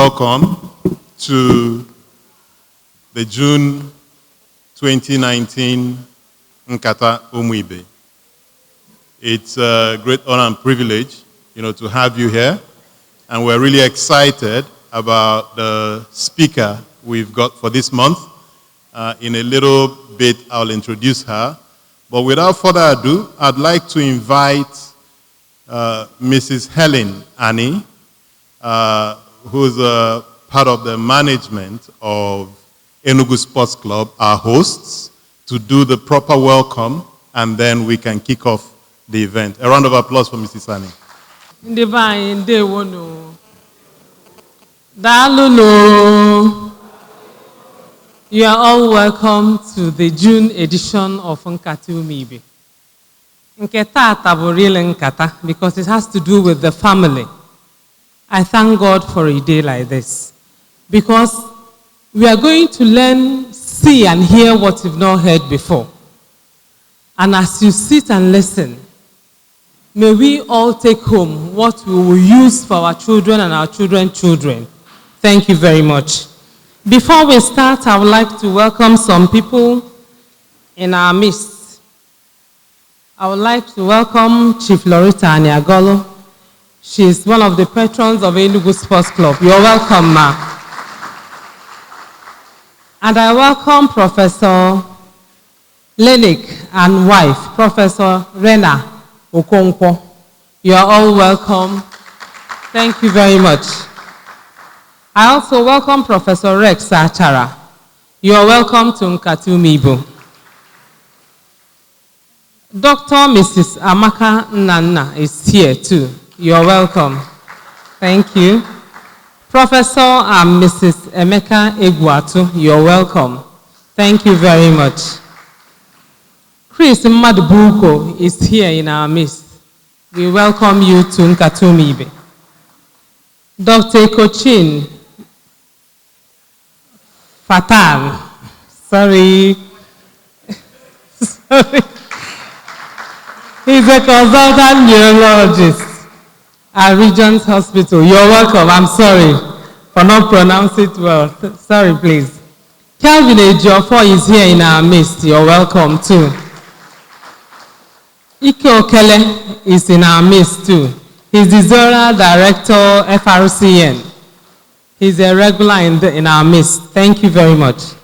welcome to the June 2019 Nkata Umuibe. It's a great honor and privilege, to have you here. And we're really excited about the speaker we've got for this month. In a little bit, I'll introduce her. But without further ado, I'd like to invite Mrs. Helen Annie, who's a part of the management of Enugu Sports Club, our hosts, to do the proper welcome, and then we can kick off the event. A round of applause for Mrs. Annie. You are all welcome to the June edition of Nkata Umuibe. Nkata taburile nkata because it has to do with the family. I thank God for a day like this because we are going to learn, see and hear what you've not heard before. And as you sit and listen, may we all take home what we will use for our children and our children's children. Thank you very much. Before we start, I would like to welcome some people in our midst. I would like to welcome Chief Loretta ANIAGOLU. She is one of the patrons of Enugu Sports Club. You're welcome, ma. And I welcome Professor Lenik and wife, Professor Rena Okonkwo. You are all welcome. Thank you very much. I also welcome Professor Rex Achara. You are welcome to Nkata Umuibe. Dr. Mrs. Amaka Nana is here too. You are welcome. Thank you. Professor and Mrs. Emeka Egwatu, you are welcome. Thank you very much. Chris Madubuko is here in our midst. We welcome you to Nkata Umuibe. Dr. Kochin Fatan, sorry. He's a consultant neurologist at Regent's Hospital. You're welcome. I'm sorry for not pronouncing it well. Sorry, please. Calvin Ejiofor is here in our midst. You're welcome too. Ike Okele is in our midst too. He's the Zora Director, FRCN. He's a regular in our midst. Thank you very much.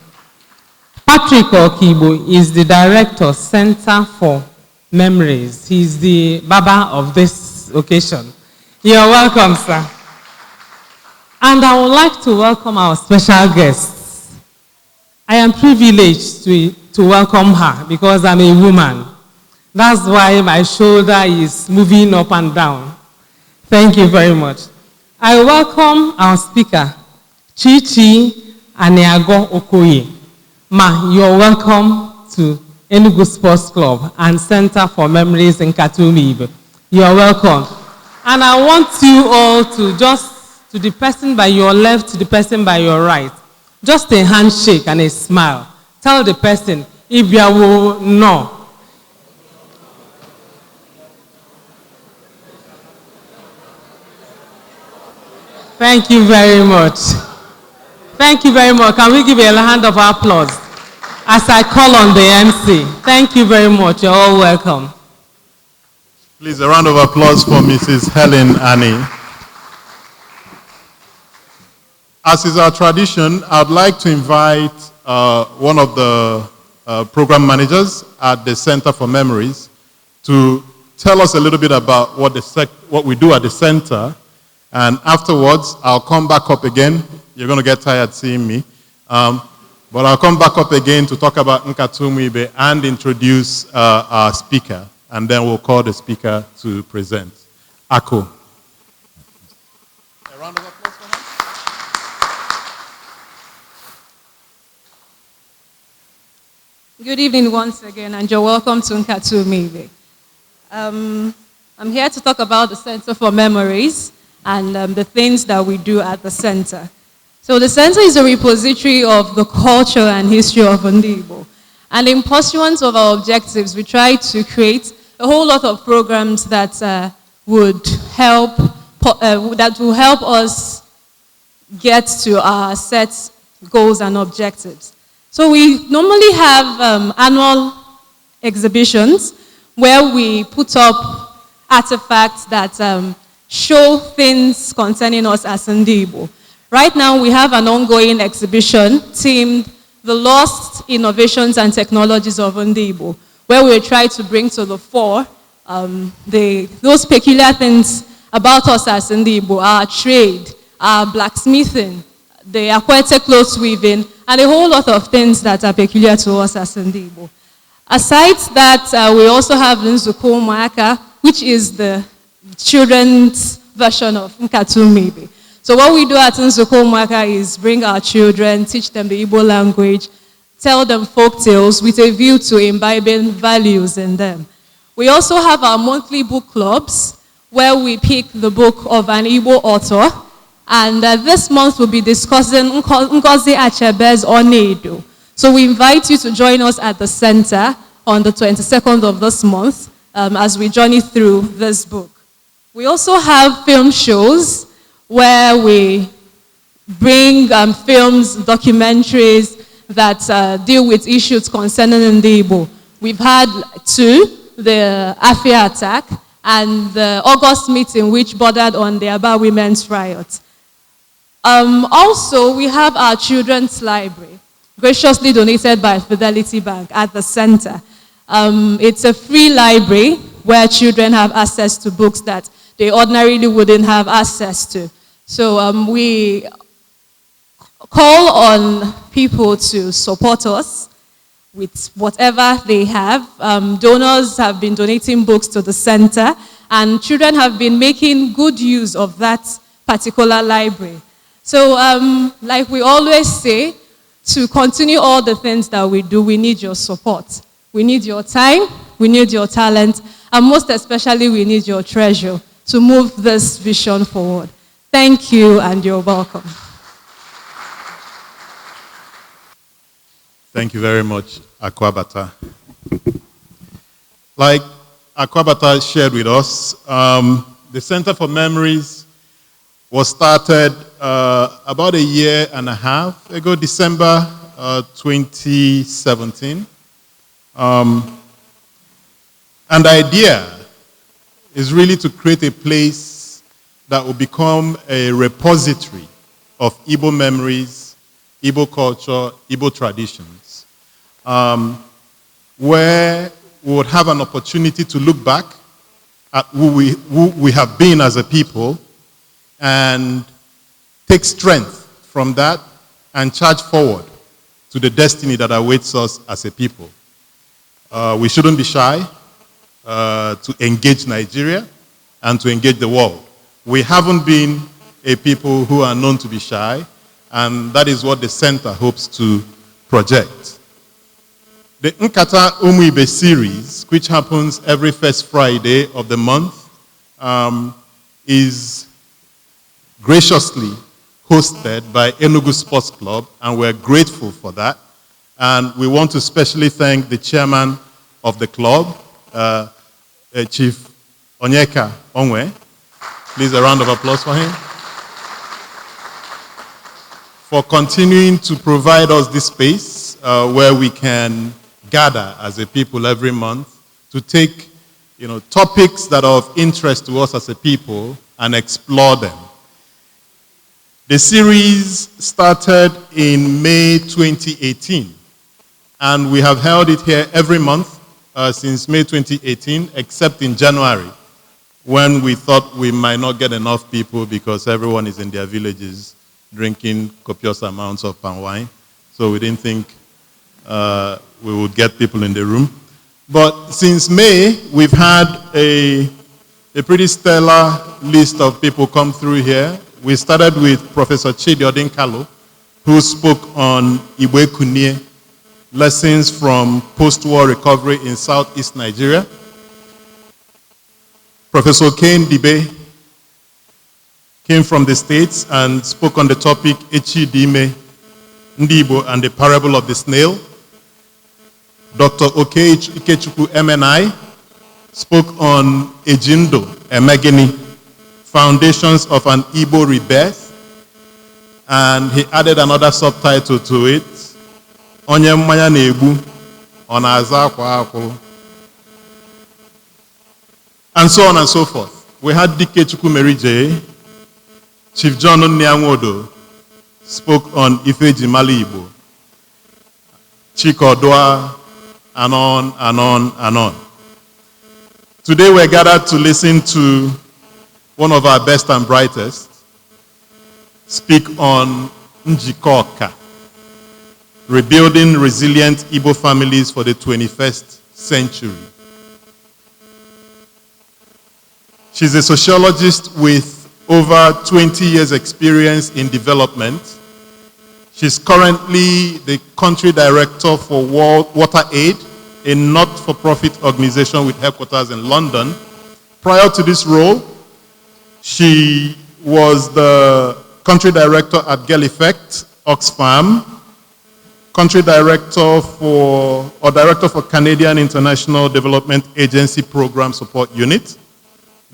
Patrick Okibo is the Director, Center for Memories. He's the Baba of this occasion. You're welcome, sir. And I would like to welcome our special guests. I am privileged to welcome her because I'm a woman. That's why my shoulder is moving up and down. Thank you very much. I welcome our speaker, CHICHI ANIAGOLU-UKOYE. Ma, you're welcome to Enugu Sports Club and Center for Memories in Nkata Umuibe. You're welcome. And I want you all to to the person by your left, to the person by your right, just a handshake and a smile. Tell the person, if you will know. Thank you very much. Thank you very much. Can we give a hand of applause as I call on the MC? Thank you very much. You're all welcome. Please, a round of applause for Mrs. Helen Annie. As is our tradition, I'd like to invite one of the program managers at the Center for Memories to tell us a little bit about what we do at the center. And afterwards, I'll come back up again. You're going to get tired seeing me. But I'll come back up again to talk about Nkata Umuibe and introduce our speaker. And then we'll call the speaker to present. Ako. A round of applause for her. Good evening once again, and you're welcome to Nkata Umuibe. I'm here to talk about the Center for Memories and the things that we do at the center. So the center is a repository of the culture and history of Igbo. And in pursuance of our objectives, we try to create a whole lot of programs that will help us get to our set goals and objectives. So we normally have annual exhibitions where we put up artifacts that show things concerning us as Igbo. Right now we have an ongoing exhibition themed The Lost Innovations and Technologies of Igbo, where we try to bring to the fore those peculiar things about us as Igbo, our trade, our blacksmithing, the aquatic clothes weaving, and a whole lot of things that are peculiar to us as Igbo. Aside that, we also have NJIKOKA, which is the children's version of Nkatu. So what we do at NJIKOKA is bring our children, teach them the Igbo language, tell them folk tales with a view to imbibing values in them. We also have our monthly book clubs where we pick the book of an Igbo author, and this month we'll be discussing Ngozi Achebe's Onedo. So we invite you to join us at the center on the 22nd of this month as we journey through this book. We also have film shows where we bring films, documentaries that deal with issues concerning Igbo. We've had two, the Afia attack and the August meeting which bordered on the Aba women's riot. Also, we have our children's library, graciously donated by Fidelity Bank at the center. It's a free library where children have access to books that they ordinarily wouldn't have access to. So we call on people to support us with whatever they have. Donors have been donating books to the center, and children have been making good use of that particular library. So like we always say, to continue all the things that we do, we need your support. We need your time, we need your talent, and most especially we need your treasure to move this vision forward. Thank you, and you're welcome. Thank you very much, Akwabata. Like Akwabata shared with us, the Center for Memories was started about a year and a half ago, December 2017. And the idea is really to create a place that will become a repository of Igbo memories, Igbo culture, Igbo traditions, where we would have an opportunity to look back at who we have been as a people and take strength from that and charge forward to the destiny that awaits us as a people. We shouldn't be shy to engage Nigeria and to engage the world. We haven't been a people who are known to be shy, and that is what the center hopes to project. The Nkata Umuibe series, which happens every first Friday of the month, is graciously hosted by Enugu Sports Club, and we're grateful for that. And we want to specially thank the chairman of the club, Chief Onyeka Onwe. Please, a round of applause for him. For continuing to provide us this space where we can gather as a people every month to take topics that are of interest to us as a people and explore them. The series started in May 2018, and we have held it here every month since May 2018, except in January, when we thought we might not get enough people because everyone is in their villages drinking copious amounts of palm wine. So we didn't think we would get people in the room. But since May, we've had a pretty stellar list of people come through here. We started with Professor Chidi Odinkalo, who spoke on Igbo Kunie, lessons from post-war recovery in southeast Nigeria. Professor Kane Dibe came from the States and spoke on the topic Echi Dime, Ndibo, and the parable of the snail. Dr. Ikechukwu MNI spoke on Ejindo Emegeni, Foundations of an Igbo Rebirth. And he added another subtitle to it, Onye mmanya na-egbu, ọ na-aza akwa akwụrụ. And so on and so forth. We had Dike Chukwumerije, Chief John Nnianwodo spoke on Ifeji Mali Igbo, Chikodua, and on and on and on. Today we're gathered to listen to one of our best and brightest speak on NJIKOKA, rebuilding resilient Igbo families for the 21st century. She's a sociologist with over 20 years experience in development. She's currently the country director for WaterAid, a not-for-profit organization with headquarters in London. Prior to this role, she was the country director at Girl Effect, Oxfam, country director for Canadian International Development Agency Program Support Unit,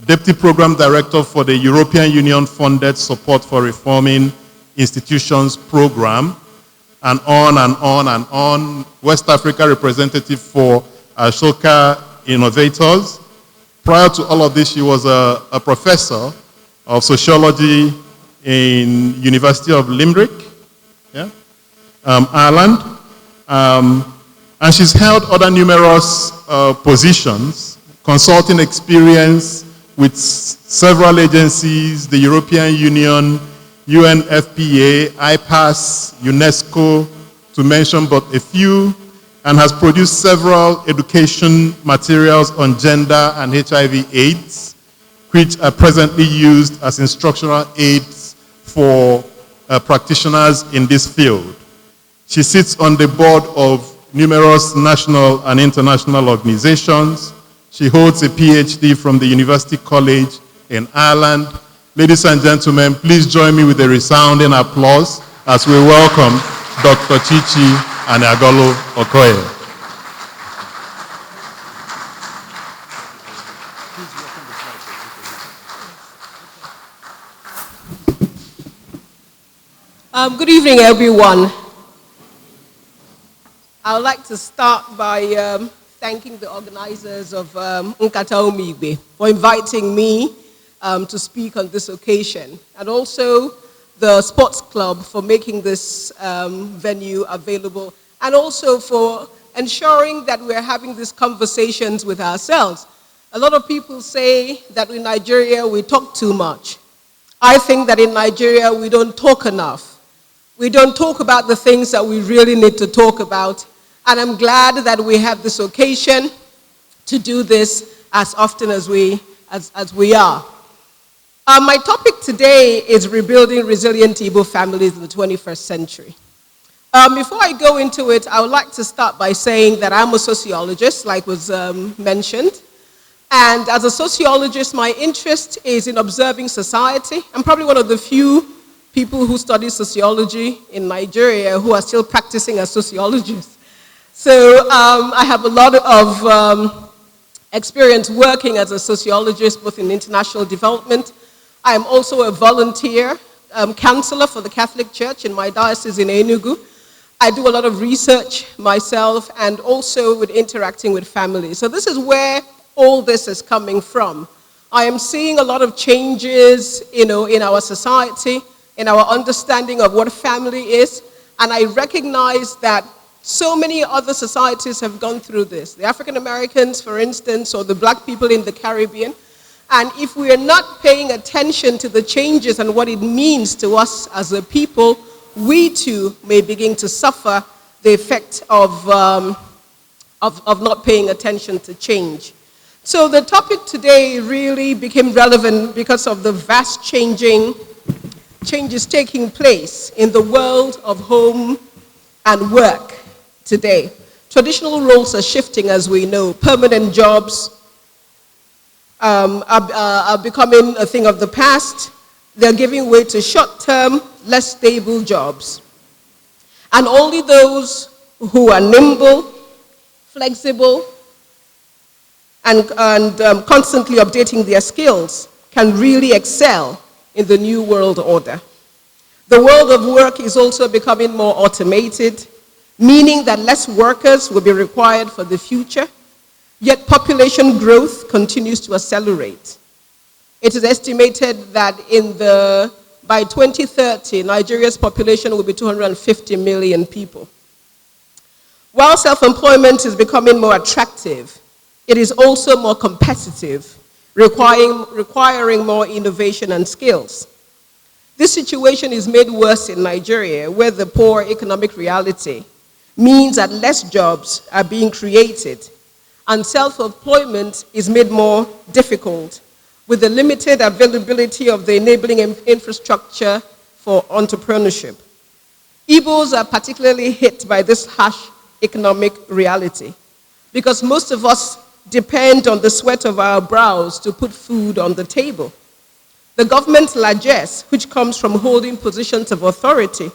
Deputy Program Director for the European Union Funded Support for Reforming Institutions Program, and on and on and on. West Africa representative for Ashoka Innovators. Prior to all of this, she was a professor of sociology in University of Limerick, Ireland. And she's held other numerous positions, consulting experience with several agencies, the European Union, UNFPA, IPAS, UNESCO, to mention but a few, and has produced several education materials on gender and HIV/AIDS, which are presently used as instructional aids for practitioners in this field. She sits on the board of numerous national and international organizations. She holds a Ph.D. from the University College in Ireland. Ladies and gentlemen, please join me with a resounding applause as we welcome Dr. CHICHI ANIAGOLU-UKOYE. Good evening, everyone. I would like to start by thanking the organizers of Nkata Omigbe for inviting me to speak on this occasion, and also the Sports Club for making this venue available, and also for ensuring that we're having these conversations with ourselves. A lot of people say that in Nigeria we talk too much. I think that in Nigeria we don't talk enough. We don't talk about the things that we really need to talk about. And I'm glad that we have this occasion to do this as often as we are. My topic today is rebuilding resilient Igbo families in the 21st century. Before I go into it, I would like to start by saying that I'm a sociologist, like was mentioned. And as a sociologist, my interest is in observing society. I'm probably one of the few people who study sociology in Nigeria who are still practicing as sociologists. So I have a lot of experience working as a sociologist, both in international development. I am also a volunteer counselor for the Catholic Church in my diocese in Enugu. I do a lot of research myself and also with interacting with families. So this is where all this is coming from. I am seeing a lot of changes, in our society, in our understanding of what family is, and I recognize that so many other societies have gone through this. The African Americans, for instance, or the black people in the Caribbean. And if we are not paying attention to the changes and what it means to us as a people, we too may begin to suffer the effect of not paying attention to change. So the topic today really became relevant because of the vast changes taking place in the world of home and work today. Traditional roles are shifting, as we know. Permanent jobs are becoming a thing of the past. They're giving way to short-term, less stable jobs. And only those who are nimble, flexible, and constantly updating their skills can really excel in the new world order. The world of work is also becoming more automated, meaning that less workers will be required for the future, yet population growth continues to accelerate. It is estimated that by 2030, Nigeria's population will be 250 million people. While self-employment is becoming more attractive, it is also more competitive, requiring more innovation and skills. This situation is made worse in Nigeria, where the poor economic reality means that less jobs are being created, and self-employment is made more difficult with the limited availability of the enabling infrastructure for entrepreneurship. Igbos are particularly hit by this harsh economic reality because most of us depend on the sweat of our brows to put food on the table. The government's largesse, which comes from holding positions of authority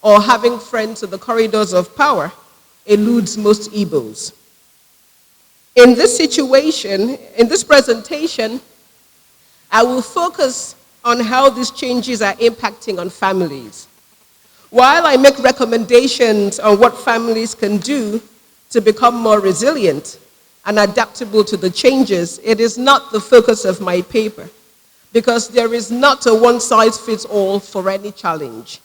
or having friends in the corridors of power, eludes most Igbos. In this situation, in this presentation, I will focus on how these changes are impacting on families. While I make recommendations on what families can do to become more resilient and adaptable to the changes, it is not the focus of my paper, because there is not a one-size-fits-all for any challenge.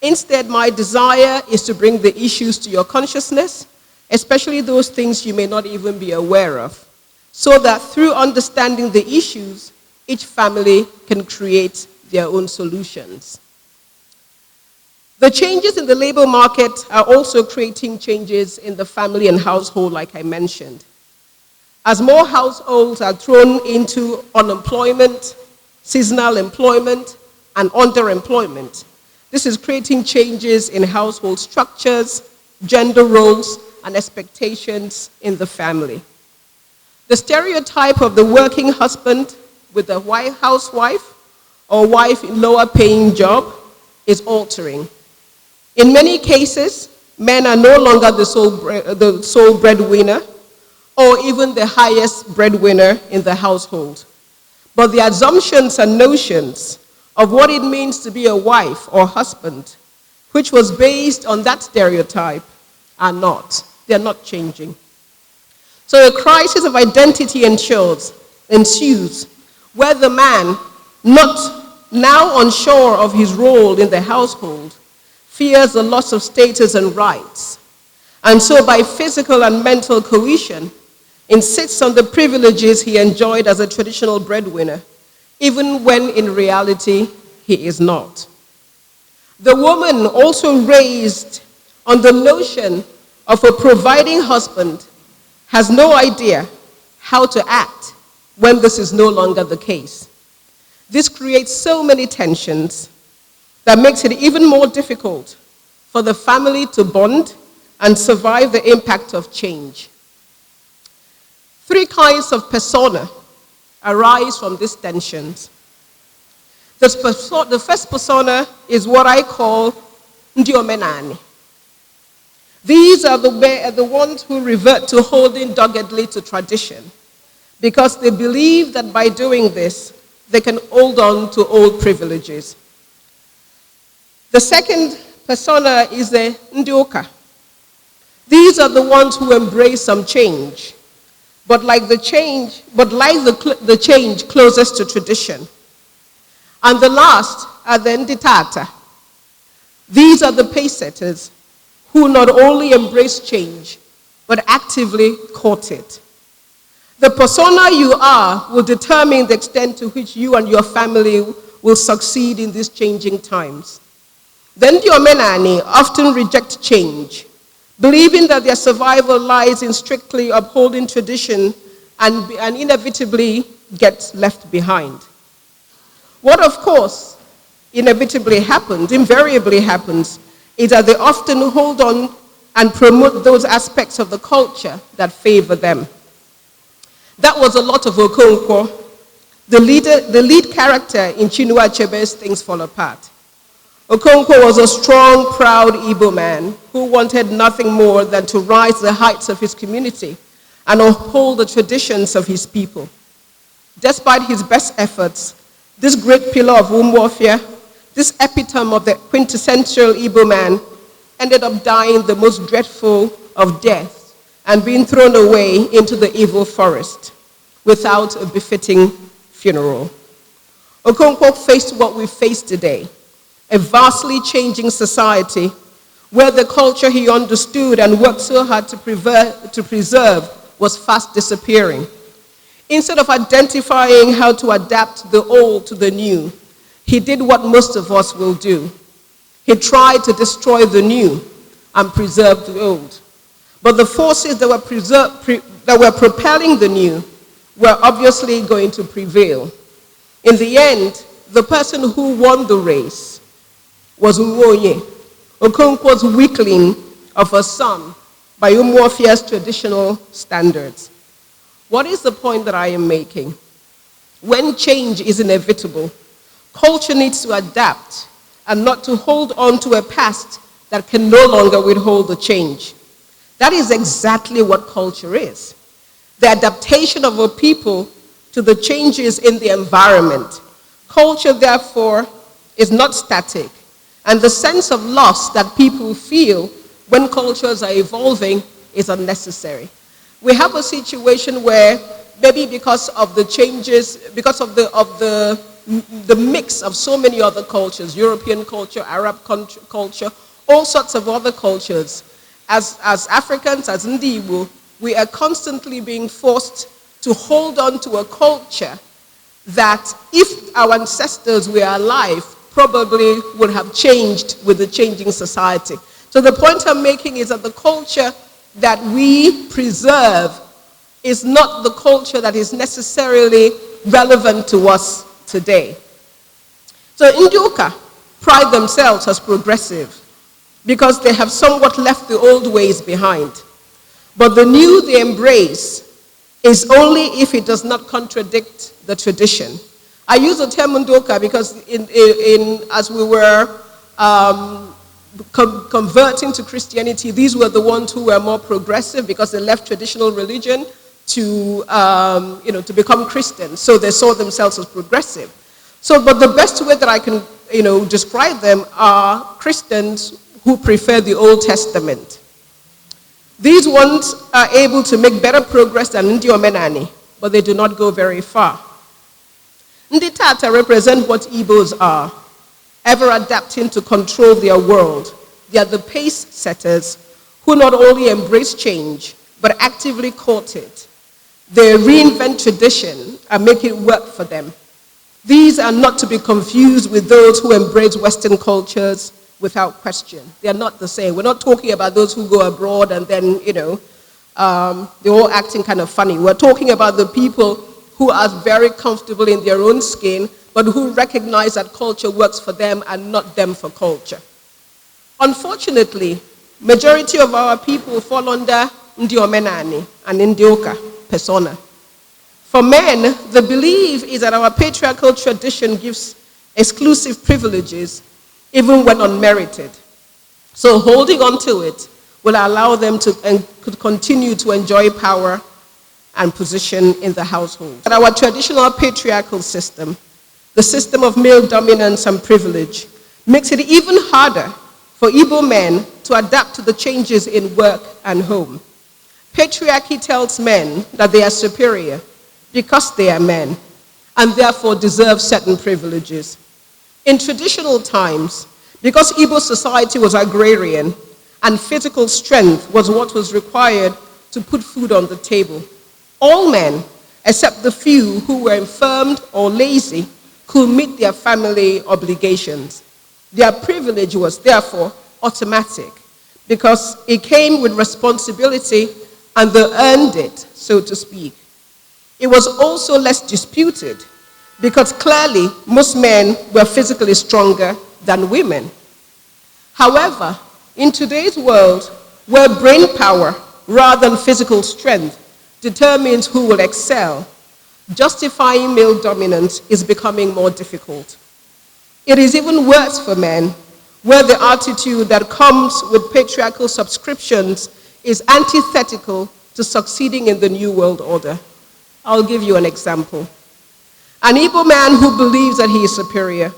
Instead, my desire is to bring the issues to your consciousness, especially those things you may not even be aware of, so that through understanding the issues, each family can create their own solutions. The changes in the labor market are also creating changes in the family and household, like I mentioned. As more households are thrown into unemployment, seasonal employment, and underemployment, this is creating changes in household structures, gender roles, and expectations in the family. The stereotype of the working husband with a housewife or wife in lower paying job is altering. In many cases, men are no longer the sole breadwinner or even the highest breadwinner in the household. But the assumptions and notions of what it means to be a wife or husband, which was based on that stereotype, are not. They're not changing. So a crisis of identity ensues, where the man, not now unsure of his role in the household, fears the loss of status and rights, and so by physical and mental coercion, insists on the privileges he enjoyed as a traditional breadwinner, even when in reality he is not. The woman, also raised on the notion of a providing husband, has no idea how to act when this is no longer the case. This creates so many tensions that makes it even more difficult for the family to bond and survive the impact of change. Three kinds of persona arise from these tensions. The first persona is what I call ndi omenani. These are the ones who revert to holding doggedly to tradition because they believe that by doing this, they can hold on to old privileges. The second persona is the ndioka. These are the ones who embrace some change, but like the change closest to tradition. And the last are the nditata. These are the pace setters who not only embrace change, but actively court it. The persona you are will determine the extent to which you and your family will succeed in these changing times. The Ndi Omenani often reject change, believing that their survival lies in strictly upholding tradition and inevitably get left behind. What, of course, invariably happens, is that they often hold on and promote those aspects of the culture that favor them. That was a lot of Okonkwo, the lead character in Chinua Achebe's Things Fall Apart. Okonkwo was a strong, proud Igbo man who wanted nothing more than to rise to the heights of his community and uphold the traditions of his people. Despite his best efforts, this great pillar of home warfare this epitome of the quintessential Igbo man ended up dying the most dreadful of deaths and being thrown away into the evil forest without a befitting funeral. Okonkwo faced what we face today, a vastly changing society where the culture he understood and worked so hard to preserve was fast disappearing. Instead of identifying how to adapt the old to the new, he did what most of us will do. He tried to destroy the new and preserve the old. But the forces that were propelling the new were obviously going to prevail. In the end, the person who won the race was Nwoye, Okonkwo's weakling of a son by Umuofia's traditional standards. What is the point that I am making? When change is inevitable, culture needs to adapt and not to hold on to a past that can no longer withhold the change. That is exactly what culture is. The adaptation of a people to the changes in the environment. Culture, therefore, is not static, and the sense of loss that people feel when cultures are evolving is unnecessary. We have a situation where maybe because of the changes, because of the mix of so many other cultures, European culture, Arab culture, all sorts of other cultures, as Africans, as Igbo, we are constantly being forced to hold on to a culture that, if our ancestors were alive, probably would have changed with the changing society. So the point I'm making is that the culture that we preserve is not the culture that is necessarily relevant to us today. So NJIKOKA pride themselves as progressive because they have somewhat left the old ways behind. But the new they embrace is only if it does not contradict the tradition. I use the term NJIKOKA because as we were converting to Christianity, these were the ones who were more progressive because they left traditional religion to become Christians. So they saw themselves as progressive. But the best way that I can, describe them are Christians who prefer the Old Testament. These ones are able to make better progress than Ndi Omenani, but they do not go very far. Ndi Tata represent what Igbos are, ever adapting to control their world. They are the pace setters who not only embrace change, but actively court it. They reinvent tradition and make it work for them. These are not to be confused with those who embrace Western cultures without question. They are not the same. We're not talking about those who go abroad and then, they're all acting kind of funny. We're talking about the people who are very comfortable in their own skin, but who recognize that culture works for them and not them for culture. Unfortunately, majority of our people fall under Ndi Omenani and NJIKOKA persona. For men, the belief is that our patriarchal tradition gives exclusive privileges even when unmerited. So holding on to it will allow them to could continue to enjoy power and position in the household. But our traditional patriarchal system, the system of male dominance and privilege, makes it even harder for Igbo men to adapt to the changes in work and home. Patriarchy tells men that they are superior because they are men and therefore deserve certain privileges. In traditional times, because Igbo society was agrarian and physical strength was what was required to put food on the table, all men, except the few who were infirmed or lazy, could meet their family obligations. Their privilege was therefore automatic because it came with responsibility and they earned it, so to speak. It was also less disputed because clearly most men were physically stronger than women. However, in today's world, where brain power rather than physical strength determines who will excel, justifying male dominance is becoming more difficult. It is even worse for men, where the attitude that comes with patriarchal subscriptions is antithetical to succeeding in the new world order. I'll give you an example. An Igbo man who believes that he is superior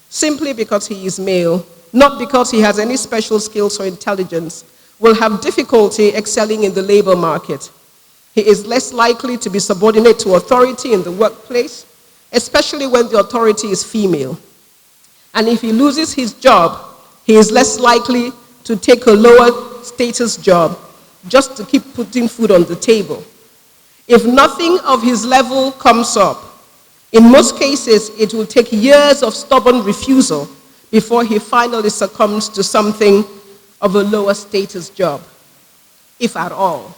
simply because he is male, not because he has any special skills or intelligence, will have difficulty excelling in the labor market. He is less likely to be subordinate to authority in the workplace, especially when the authority is female. And if he loses his job, he is less likely to take a lower status job just to keep putting food on the table. If nothing of his level comes up, in most cases, it will take years of stubborn refusal before he finally succumbs to something of a lower status job, if at all.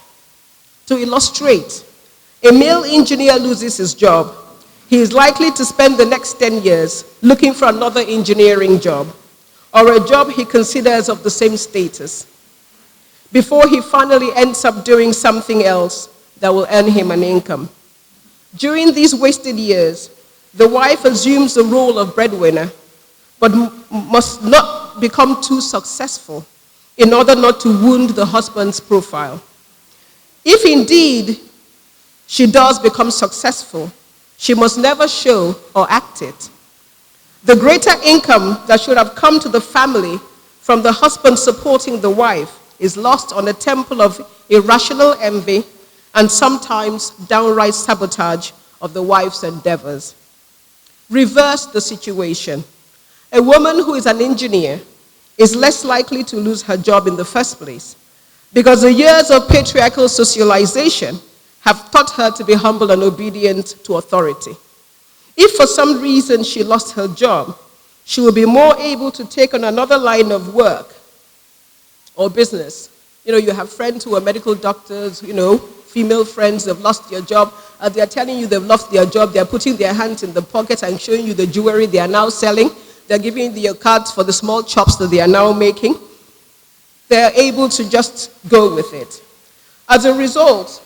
To illustrate, a male engineer loses his job. He is likely to spend the next 10 years looking for another engineering job, or a job he considers of the same status, before he finally ends up doing something else that will earn him an income. During these wasted years, the wife assumes the role of breadwinner, but must not become too successful in order not to wound the husband's profile. If indeed she does become successful, she must never show or act it. The greater income that should have come to the family from the husband supporting the wife is lost on a temple of irrational envy and sometimes downright sabotage of the wife's endeavors. Reverse the situation. A woman who is an engineer is less likely to lose her job in the first place because the years of patriarchal socialization have taught her to be humble and obedient to authority. If for some reason she lost her job, she will be more able to take on another line of work or business. You have friends who are medical doctors, female friends, they've lost their job. They're telling you they've lost their job. They're putting their hands in the pockets and showing you the jewelry they are now selling. They're giving you cards for the small chops that they are now making. They're able to just go with it. As a result,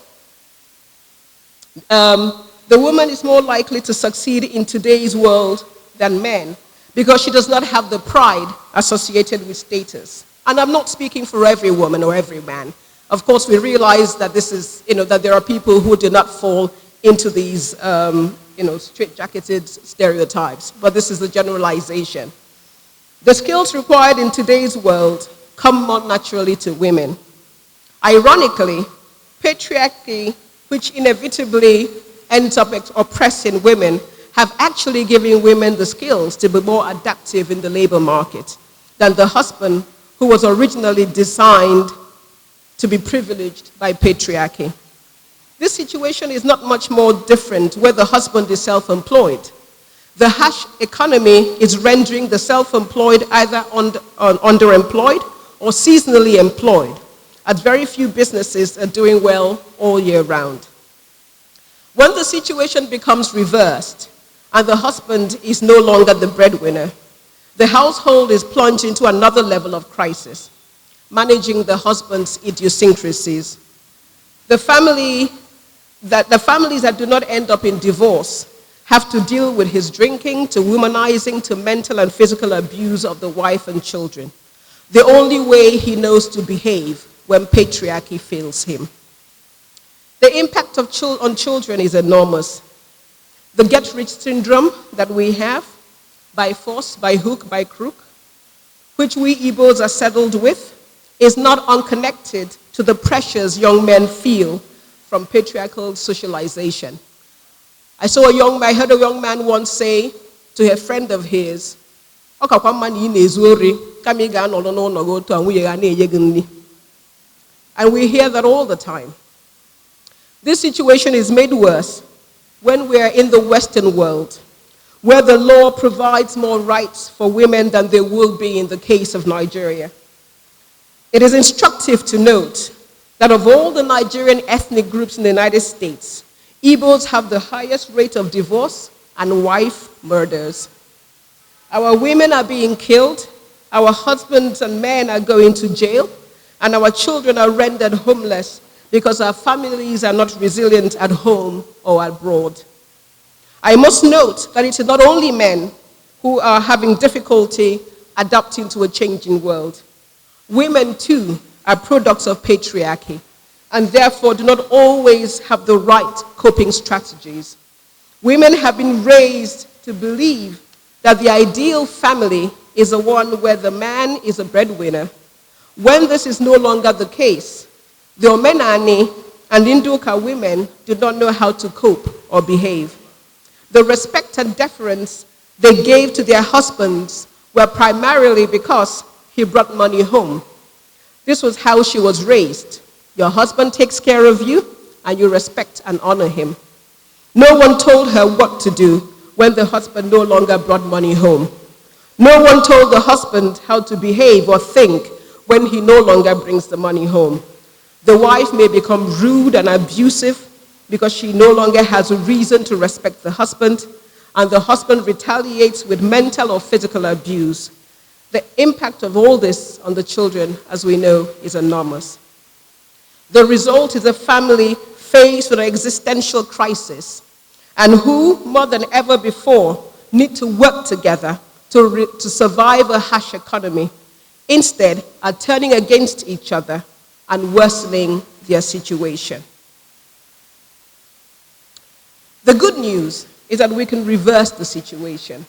the woman is more likely to succeed in today's world than men because she does not have the pride associated with status. And I'm not speaking for every woman or every man. Of course, we realize that this is, that there are people who do not fall into these, straight-jacketed stereotypes, but this is a generalization. The skills required in today's world come more naturally to women. Ironically, patriarchy, which inevitably ends up oppressing women, have actually given women the skills to be more adaptive in the labor market than the husband who was originally designed to be privileged by patriarchy. This situation is not much more different where the husband is self-employed. The harsh economy is rendering the self-employed either underemployed or seasonally employed, as very few businesses are doing well all year round. When the situation becomes reversed and the husband is no longer the breadwinner, the household is plunged into another level of crisis, managing the husband's idiosyncrasies. The families that do not end up in divorce have to deal with his drinking, to womanizing, to mental and physical abuse of the wife and children. The only way he knows to behave when patriarchy fails him. The impact on children is enormous. The get-rich syndrome that we have, by force, by hook, by crook, which we Igbos are saddled with, is not unconnected to the pressures young men feel from patriarchal socialization. I heard a young man once say to a friend of his, and we hear that all the time. This situation is made worse when we are in the Western world, where the law provides more rights for women than there will be in the case of Nigeria. It is instructive to note that of all the Nigerian ethnic groups in the United States, Igbos have the highest rate of divorce and wife murders. Our women are being killed, our husbands and men are going to jail, and our children are rendered homeless because our families are not resilient at home or abroad. I must note that it is not only men who are having difficulty adapting to a changing world. Women, too, are products of patriarchy and therefore do not always have the right coping strategies. Women have been raised to believe that the ideal family is the one where the man is a breadwinner. When this is no longer the case, the Omenani and Nduka women did not know how to cope or behave. The respect and deference they gave to their husbands were primarily because he brought money home. This was how she was raised. Your husband takes care of you, and you respect and honor him. No one told her what to do when the husband no longer brought money home. No one told the husband how to behave or think when he no longer brings the money home. The wife may become rude and abusive because she no longer has a reason to respect the husband, and the husband retaliates with mental or physical abuse. The impact of all this on the children, as we know, is enormous. The result is a family faced with an existential crisis, and who, more than ever before, need to work together to survive a harsh economy, instead are turning against each other and worsening their situation. The good news is that we can reverse the situation.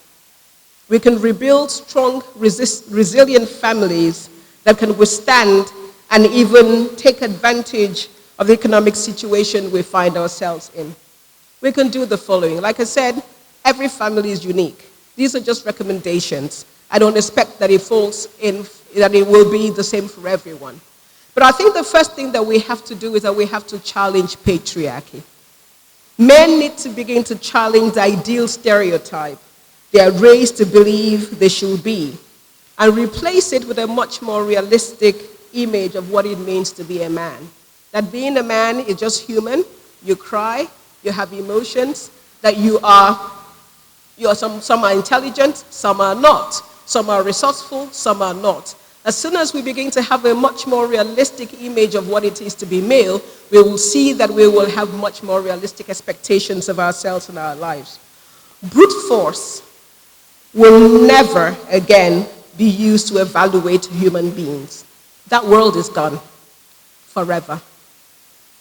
We can rebuild strong, resilient families that can withstand and even take advantage of the economic situation we find ourselves in. We can do the following. Like I said, every family is unique. These are just recommendations. I don't expect that it will be the same for everyone. But I think the first thing that we have to do is that we have to challenge patriarchy. Men need to begin to challenge the ideal stereotype they are raised to believe they should be, and replace it with a much more realistic image of what it means to be a man. That being a man is just human, you cry, you have emotions, that some are intelligent, some are not, some are resourceful, some are not. As soon as we begin to have a much more realistic image of what it is to be male, we will see that we will have much more realistic expectations of ourselves and our lives. Brute force will never again be used to evaluate human beings. That world is gone forever.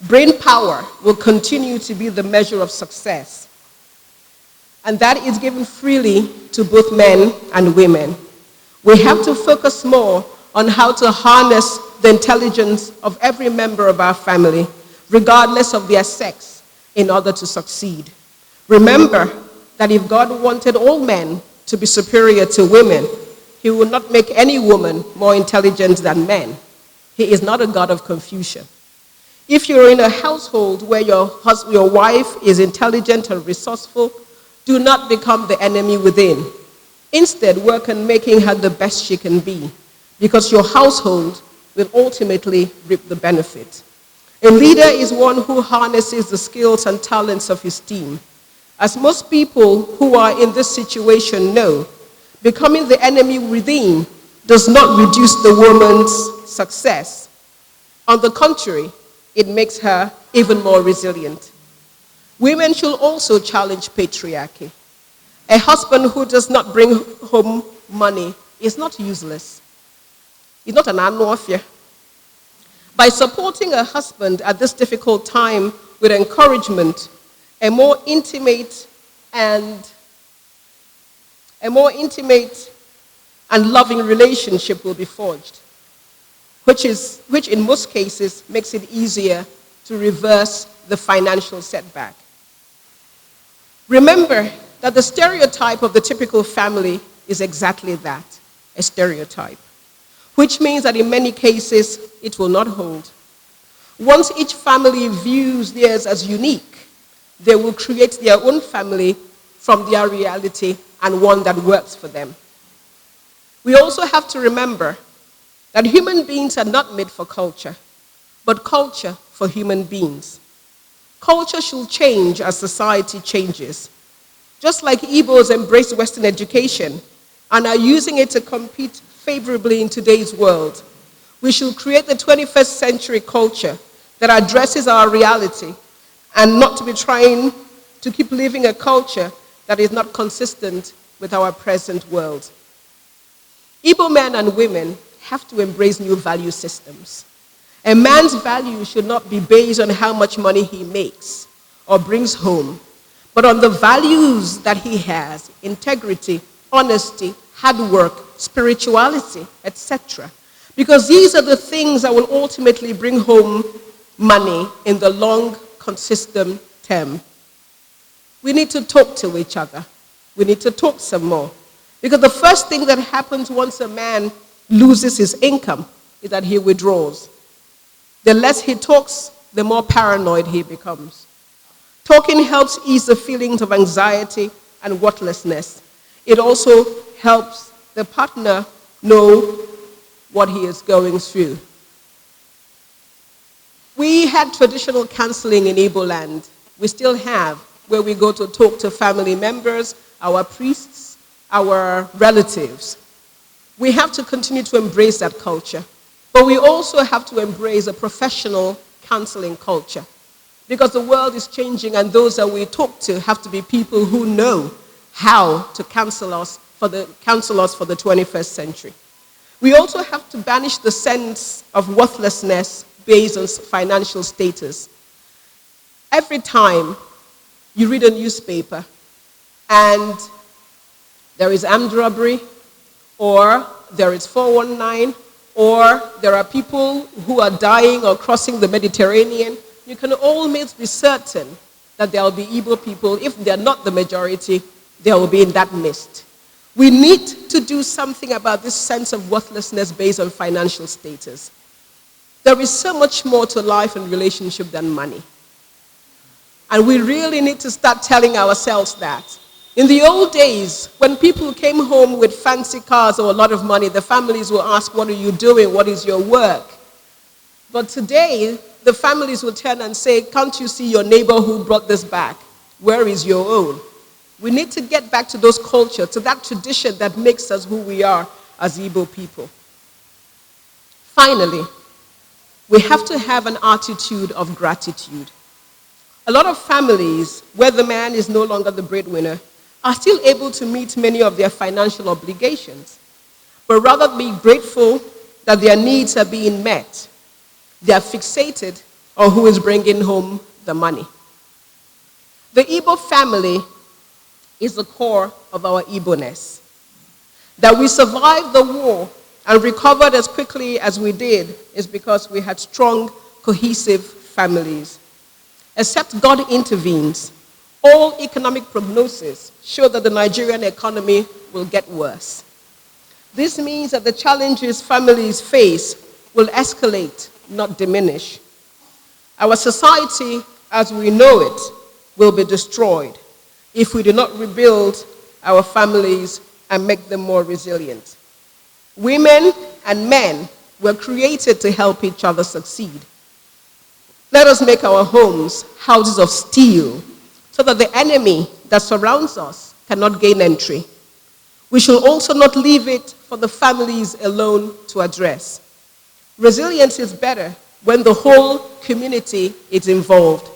Brain power will continue to be the measure of success, and that is given freely to both men and women. We have to focus more on how to harness the intelligence of every member of our family, regardless of their sex, in order to succeed. Remember that if God wanted all men to be superior to women, he would not make any woman more intelligent than men. He is not a God of confusion. If you're in a household where your wife is intelligent and resourceful, do not become the enemy within. Instead, work on making her the best she can be, because your household will ultimately reap the benefit. A leader is one who harnesses the skills and talents of his team. As most people who are in this situation know, becoming the enemy within does not reduce the woman's success. On the contrary, it makes her even more resilient. Women should also challenge patriarchy. A husband who does not bring home money is not useless. He's not an anwafia. By supporting a husband at this difficult time with encouragement, a more intimate and loving relationship will be forged, which in most cases makes it easier to reverse the financial setback. Remember that the stereotype of the typical family is exactly that, a stereotype, which means that in many cases it will not hold. Once each family views theirs as unique, they will create their own family from their reality and one that works for them. We also have to remember that human beings are not made for culture, but culture for human beings. Culture should change as society changes. Just like Igbos embrace Western education and are using it to compete favorably in today's world, we should create the 21st century culture that addresses our reality and not to be trying to keep living a culture that is not consistent with our present world. Igbo men and women have to embrace new value systems. A man's value should not be based on how much money he makes or brings home, but on the values that he has: integrity, honesty, hard work, spirituality, etc. Because these are the things that will ultimately bring home money in the long, consistent term. We need to talk to each other. We need to talk some more. Because the first thing that happens once a man loses his income is that he withdraws. The less he talks, the more paranoid he becomes. Talking helps ease the feelings of anxiety and worthlessness. It also helps the partner know what he is going through. We had traditional counseling in Igbo land. We still have, where we go to talk to family members, our priests, our relatives. We have to continue to embrace that culture. But we also have to embrace a professional counseling culture. Because the world is changing, and those that we talk to have to be people who know how to counsel us for the 21st century. We also have to banish the sense of worthlessness based on financial status. Every time you read a newspaper and there is armed robbery, or there is 419, or there are people who are dying or crossing the Mediterranean, you can always be certain that there will be Igbo people. If they're not the majority, they will be in that midst. We need to do something about this sense of worthlessness based on financial status. There is so much more to life and relationship than money. And we really need to start telling ourselves that. In the old days, when people came home with fancy cars or a lot of money, the families will ask, what are you doing? What is your work? But today, the families will turn and say, can't you see your neighbor who brought this back? Where is your own? We need to get back to those cultures, to that tradition that makes us who we are as Igbo people. Finally, we have to have an attitude of gratitude. A lot of families, where the man is no longer the breadwinner, are still able to meet many of their financial obligations, but rather be grateful that their needs are being met. They are fixated on who is bringing home the money. The Igbo family is the core of our Igbo-ness. That we survived the war and recovered as quickly as we did is because we had strong, cohesive families. Except God intervenes, all economic prognoses show that the Nigerian economy will get worse. This means that the challenges families face will escalate, not diminish. Our society, as we know it, will be destroyed if we do not rebuild our families and make them more resilient. Women and men were created to help each other succeed. Let us make our homes houses of steel so that the enemy that surrounds us cannot gain entry. We should also not leave it for the families alone to address. Resilience is better when the whole community is involved.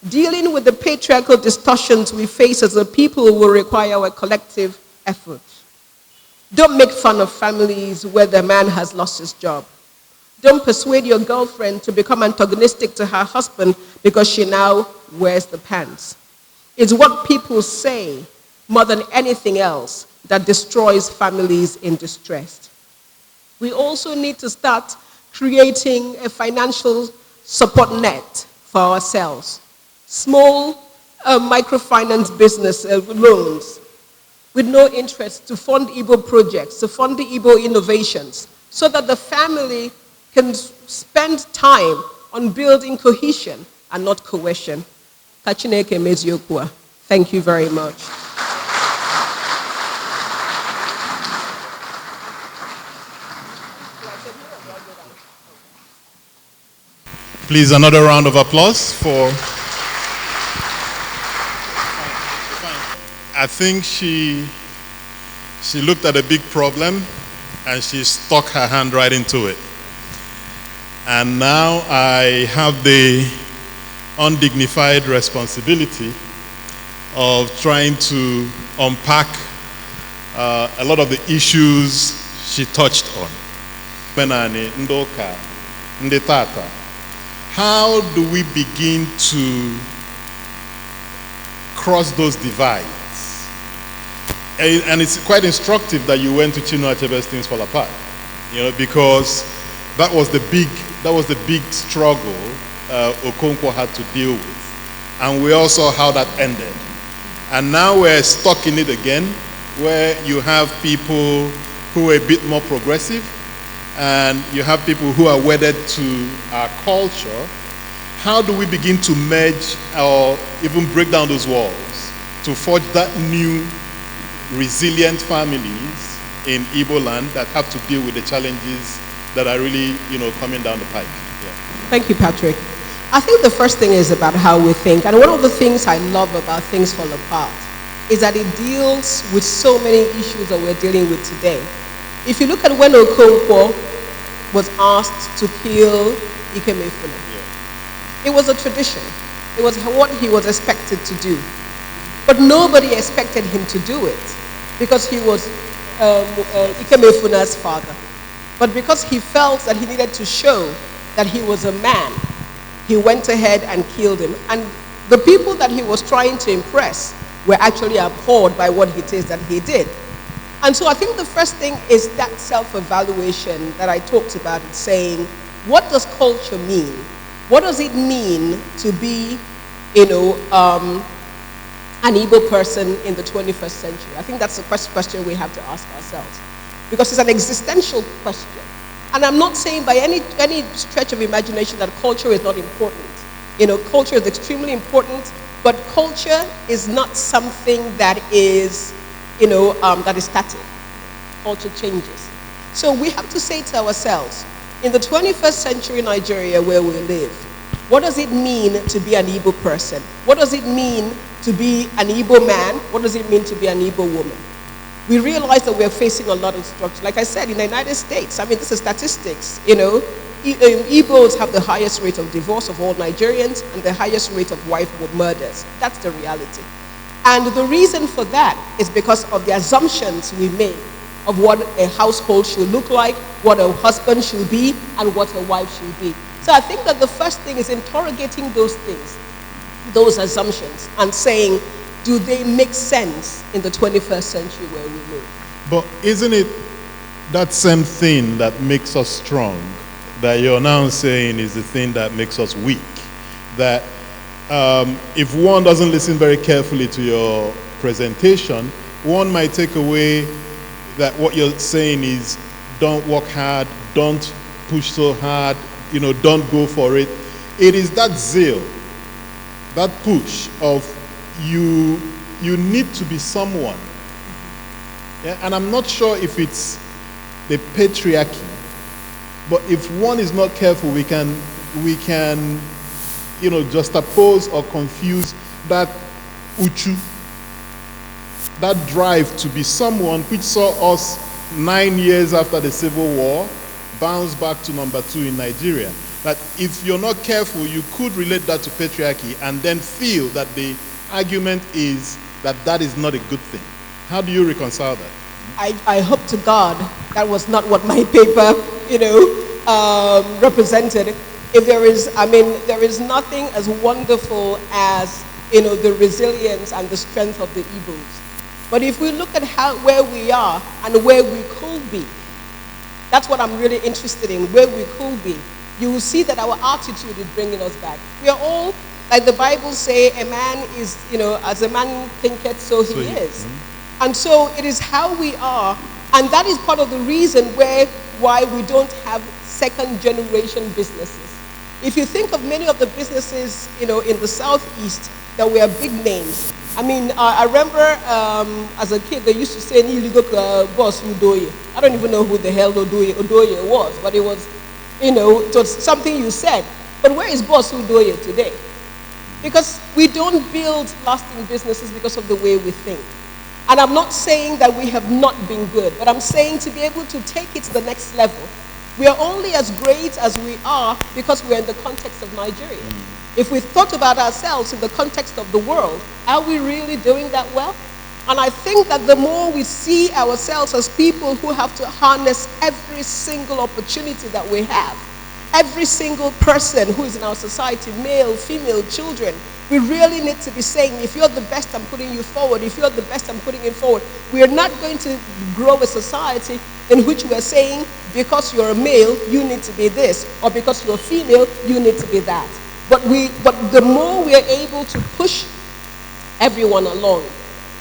Dealing with the patriarchal distortions we face as a people will require a collective effort. Don't make fun of families where the man has lost his job. Don't persuade your girlfriend to become antagonistic to her husband because she now wears the pants. It's what people say more than anything else that destroys families in distress. We also need to start creating a financial support net for ourselves. Small microfinance business loans with no interest to fund Igbo projects, to fund the Igbo innovations, so that the family can spend time on building cohesion and not coercion. Kachineke meziokwa. Thank you very much. Please, another round of applause for... I think she looked at a big problem and she stuck her hand right into it. And now I have the undignified responsibility of trying to unpack a lot of the issues she touched on. Menani, Ndoka, Ndetata. How do we begin to cross those divides And it's quite instructive that you went to Chinua Achebe's Things Fall Apart, because that was the big struggle Okonkwo had to deal with. And we all saw how that ended. And now we're stuck in it again, where you have people who are a bit more progressive, and you have people who are wedded to our culture. How do we begin to merge or even break down those walls to forge that new resilient families in Igbo land that have to deal with the challenges that are really, coming down the pike? Yeah. Thank you, Patrick. I think the first thing is about how we think. And one of the things I love about Things Fall Apart is that it deals with so many issues that we're dealing with today. If you look at when Okonkwo was asked to kill Ikemefuna, it was a tradition. It was what he was expected to do. But nobody expected him to do it because he was Ikemefuna's father. But because he felt that he needed to show that he was a man, he went ahead and killed him. And the people that he was trying to impress were actually abhorred by what it is that he did. And so I think the first thing is that self-evaluation that I talked about, saying, what does culture mean? What does it mean to be, an Igbo person in the 21st century? I think that's the first question we have to ask ourselves, because it's an existential question. And I'm not saying by any stretch of imagination that culture is not important. Culture is extremely important, but culture is not something that is, that is static. Culture changes. So we have to say to ourselves, in the 21st century Nigeria where we live, what does it mean to be an Igbo person? What does it mean to be an Igbo man? What does it mean to be an Igbo woman? We realize that we're facing a lot of structure. Like I said, in the United States, this is statistics, Igbos have the highest rate of divorce of all Nigerians and the highest rate of wife murders. That's the reality. And the reason for that is because of the assumptions we make of what a household should look like, what a husband should be, and what a wife should be. So I think that the first thing is interrogating those things, those assumptions, and saying, do they make sense in the 21st century where we live? But isn't it that same thing that makes us strong that you're now saying is the thing that makes us weak? That if one doesn't listen very carefully to your presentation, one might take away that what you're saying is don't work hard, don't push so hard, don't go for it. It is that zeal, that push of you need to be someone. Yeah? And I'm not sure if it's the patriarchy, but if one is not careful, we can just oppose or confuse that uchu, that drive to be someone, which saw us 9 years after the Civil War bounce back to number 2 in Nigeria. That if you're not careful, you could relate that to patriarchy and then feel that the argument is that that is not a good thing. How do you reconcile that? I hope to God that was not what my paper, represented. If there is nothing as wonderful as, the resilience and the strength of the Igbos. But if we look at where we are and where we could be, that's what I'm really interested in, where we could be. You will see that our attitude is bringing us back. We are all, like the Bible say, a man is, as a man thinketh, so he is. Mm-hmm. And so it is how we are, and that is part of the reason why we don't have second generation businesses. If you think of many of the businesses, in the Southeast that were big names. I remember as a kid, they used to say, boss Udoye. I don't even know who the hell Udoye was, but it was, it was something you said. But where is boss Udoye today? Because we don't build lasting businesses because of the way we think. And I'm not saying that we have not been good, but I'm saying to be able to take it to the next level. We are only as great as we are because we're in the context of Nigeria. If we thought about ourselves in the context of the world, are we really doing that well? And I think that the more we see ourselves as people who have to harness every single opportunity that we have, every single person who is in our society, male, female, children, we really need to be saying, if you're the best, I'm putting you forward. If you're the best, I'm putting you forward. We are not going to grow a society in which we're saying, because you're a male, you need to be this, or because you're female, you need to be that. But the more we are able to push everyone along,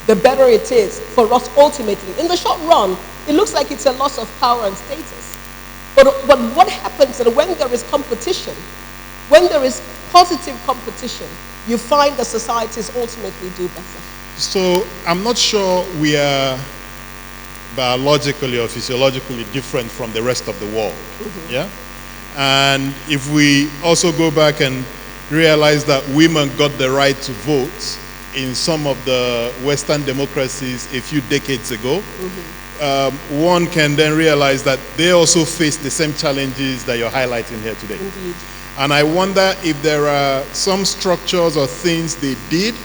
the better it is for us ultimately. In the short run, it looks like it's a loss of power and status. But what happens is that when there is competition, when there is positive competition, you find that societies ultimately do better. So I'm not sure we are biologically or physiologically different from the rest of the world. Yeah? And if we also go back and realize that women got the right to vote in some of the Western democracies a few decades ago, one can then realize that they also face the same challenges that you're highlighting here today. Indeed. And I wonder if there are some structures or things they did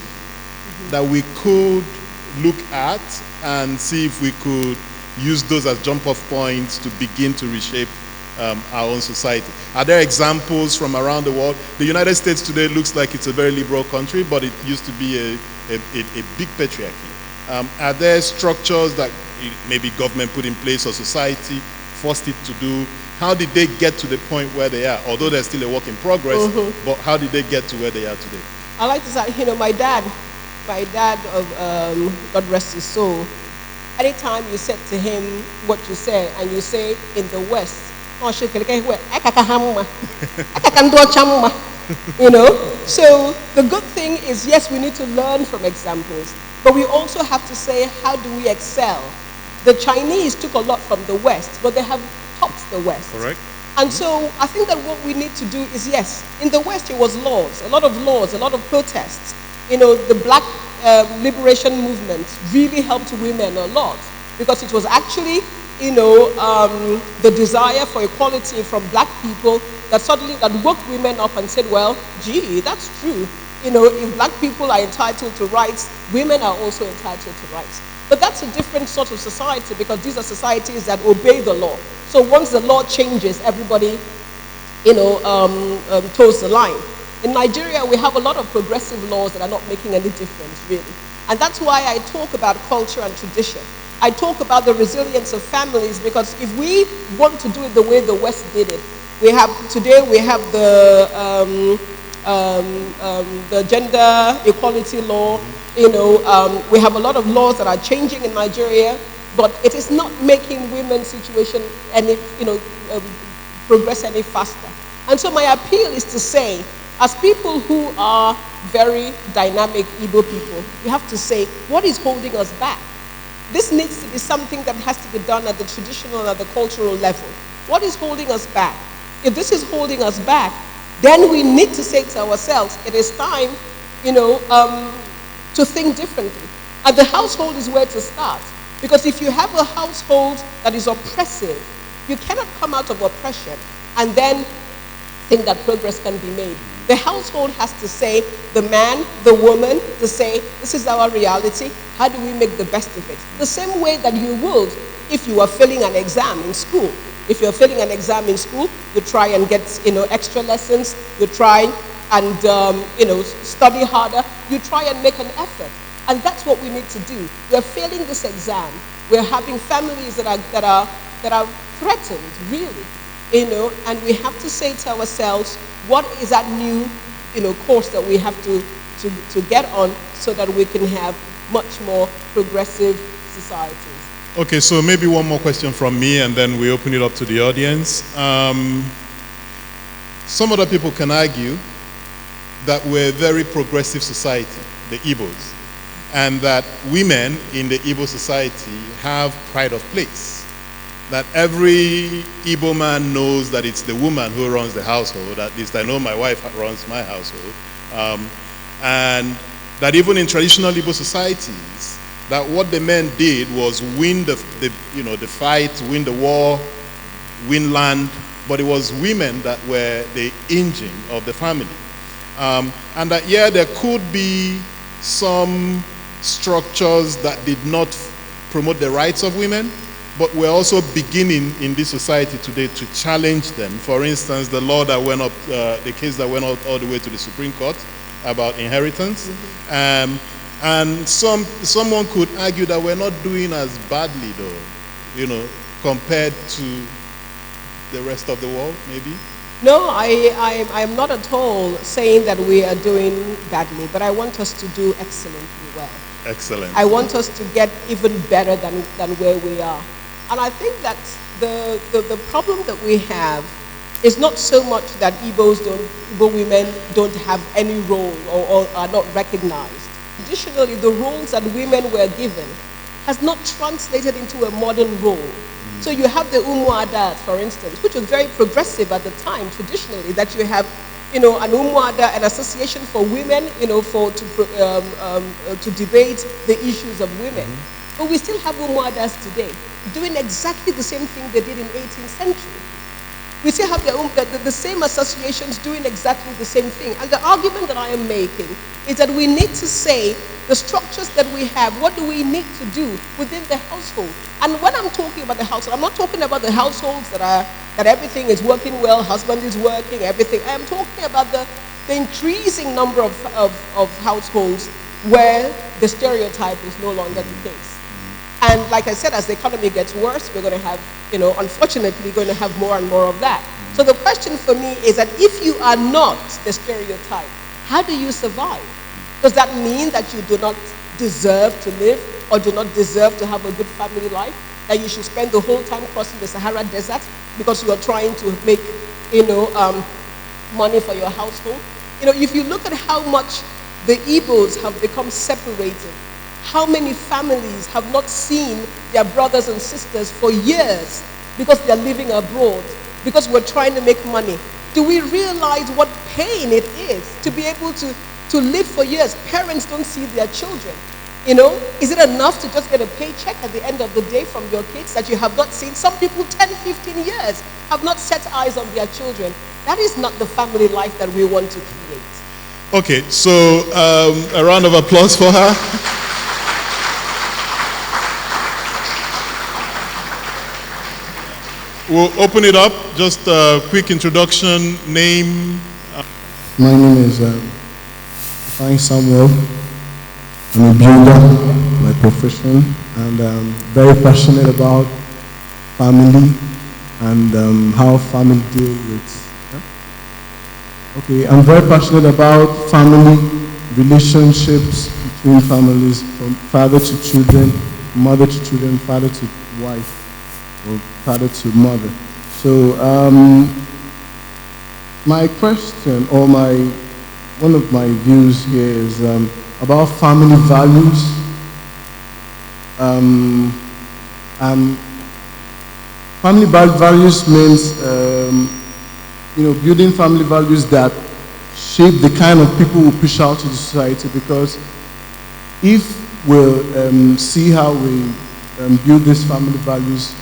that we could look at and see if we could use those as jump-off points to begin to reshape our own society. Are there examples from around the world? The United States today looks like it's a very liberal country, but it used to be a big patriarchy. Are there structures that maybe government put in place or society forced it to do? How did they get to the point where they are? Although they're still a work in progress, but how did they get to where they are today? I like to say, my dad, God rest his soul, anytime you said to him what you say, and you say in the West, so the good thing is, yes, we need to learn from examples, but we also have to say, how do we excel? The Chinese took a lot from the West, but they have topped the West. Correct. And so I think that what we need to do is, yes, in the West it was laws, a lot of protests. The black liberation movement really helped women a lot, because it was actually, the desire for equality from black people that suddenly woke women up and said, well, gee, that's true. If black people are entitled to rights, women are also entitled to rights. But that's a different sort of society, because these are societies that obey the law. So once the law changes, everybody, toes the line. In Nigeria, we have a lot of progressive laws that are not making any difference, really. And that's why I talk about culture and tradition. I talk about the resilience of families, because if we want to do it the way the West did it, today we have the gender equality law. We have a lot of laws that are changing in Nigeria, but it is not making women's situation progress any faster. And so my appeal is to say, as people who are very dynamic Igbo people, we have to say, what is holding us back? This needs to be something that has to be done at the traditional and at the cultural level. What is holding us back? If this is holding us back, then we need to say to ourselves, it is time, to think differently. And the household is where to start. Because if you have a household that is oppressive, you cannot come out of oppression and then think that progress can be made. The household has to say, the man, the woman, to say, this is our reality, how do we make the best of it? The same way that you would if you are failing an exam in school. If you're failing an exam in school, you try and get extra lessons, you try and study harder, you try and make an effort. And that's what we need to do. We're failing this exam. We're having families that are threatened, really. And we have to say to ourselves, what is that new, course that we have to get on so that we can have much more progressive societies? Okay, so maybe one more question from me, and then we open it up to the audience. Some other people can argue that we're a very progressive society, the Igbos, and that women in the Igbo society have pride of place. That every Igbo man knows that it's the woman who runs the household. At least I know my wife runs my household. And that even in traditional Igbo societies, that what the men did was win the fight, win the war, win land, but it was women that were the engine of the family. And that, yeah, there could be some structures that did not promote the rights of women, but we're also beginning in this society today to challenge them. For instance, the law that went up, the case that went all the way to the Supreme Court about inheritance. And someone could argue that we're not doing as badly, though, you know, compared to the rest of the world, maybe. No, I'm not at all saying that we are doing badly, but I want us to do excellently well. Excellent. I want us to get even better than where we are. And I think that the problem that we have is not so much that Igbo women don't have any role or are not recognized. Additionally, the roles that women were given has not translated into a modern role. So you have the Umuadas, for instance, which was very progressive at the time, traditionally, that you have, you know, an Umuada, an association for women, you know, to debate the issues of women. But we still have Umuadas today, doing exactly the same thing they did in 18th century. We still have the same associations doing exactly the same thing. And the argument that I am making is that we need to say the structures that we have, what do we need to do within the household? And when I'm talking about the household, I'm not talking about the households that everything is working well, husband is working, everything. I am talking about the increasing number of households where the stereotype is no longer the case. And like I said, as the economy gets worse, we're going to have, you know, unfortunately, going to have more and more of that. So the question for me is that if you are not the stereotype, how do you survive? Does that mean that you do not deserve to live or do not deserve to have a good family life? That you should spend the whole time crossing the Sahara Desert because you are trying to make, you know, money for your household? You know, if you look at how much the Igbos have become separated, how many families have not seen their brothers and sisters for years because they're living abroad, because we're trying to make money? Do we realize what pain it is to be able to live for years? Parents don't see their children. You know, is it enough to just get a paycheck at the end of the day from your kids that you have not seen? Some people 10, 15 years have not set eyes on their children. That is not the family life that we want to create. Okay, so a round of applause for her. We'll open it up. Just a quick introduction, name. My name is Fine Samuel. I'm a builder, my profession, and I'm very passionate about family and how family deal with. Okay, I'm very passionate about family relationships between families, from father to children, mother to children, father to wife, or father to mother. So my question, or one of my views here is about family values. And family values means you know, building family values that shape the kind of people who push out to the society. Because if we'll see how we build these family values,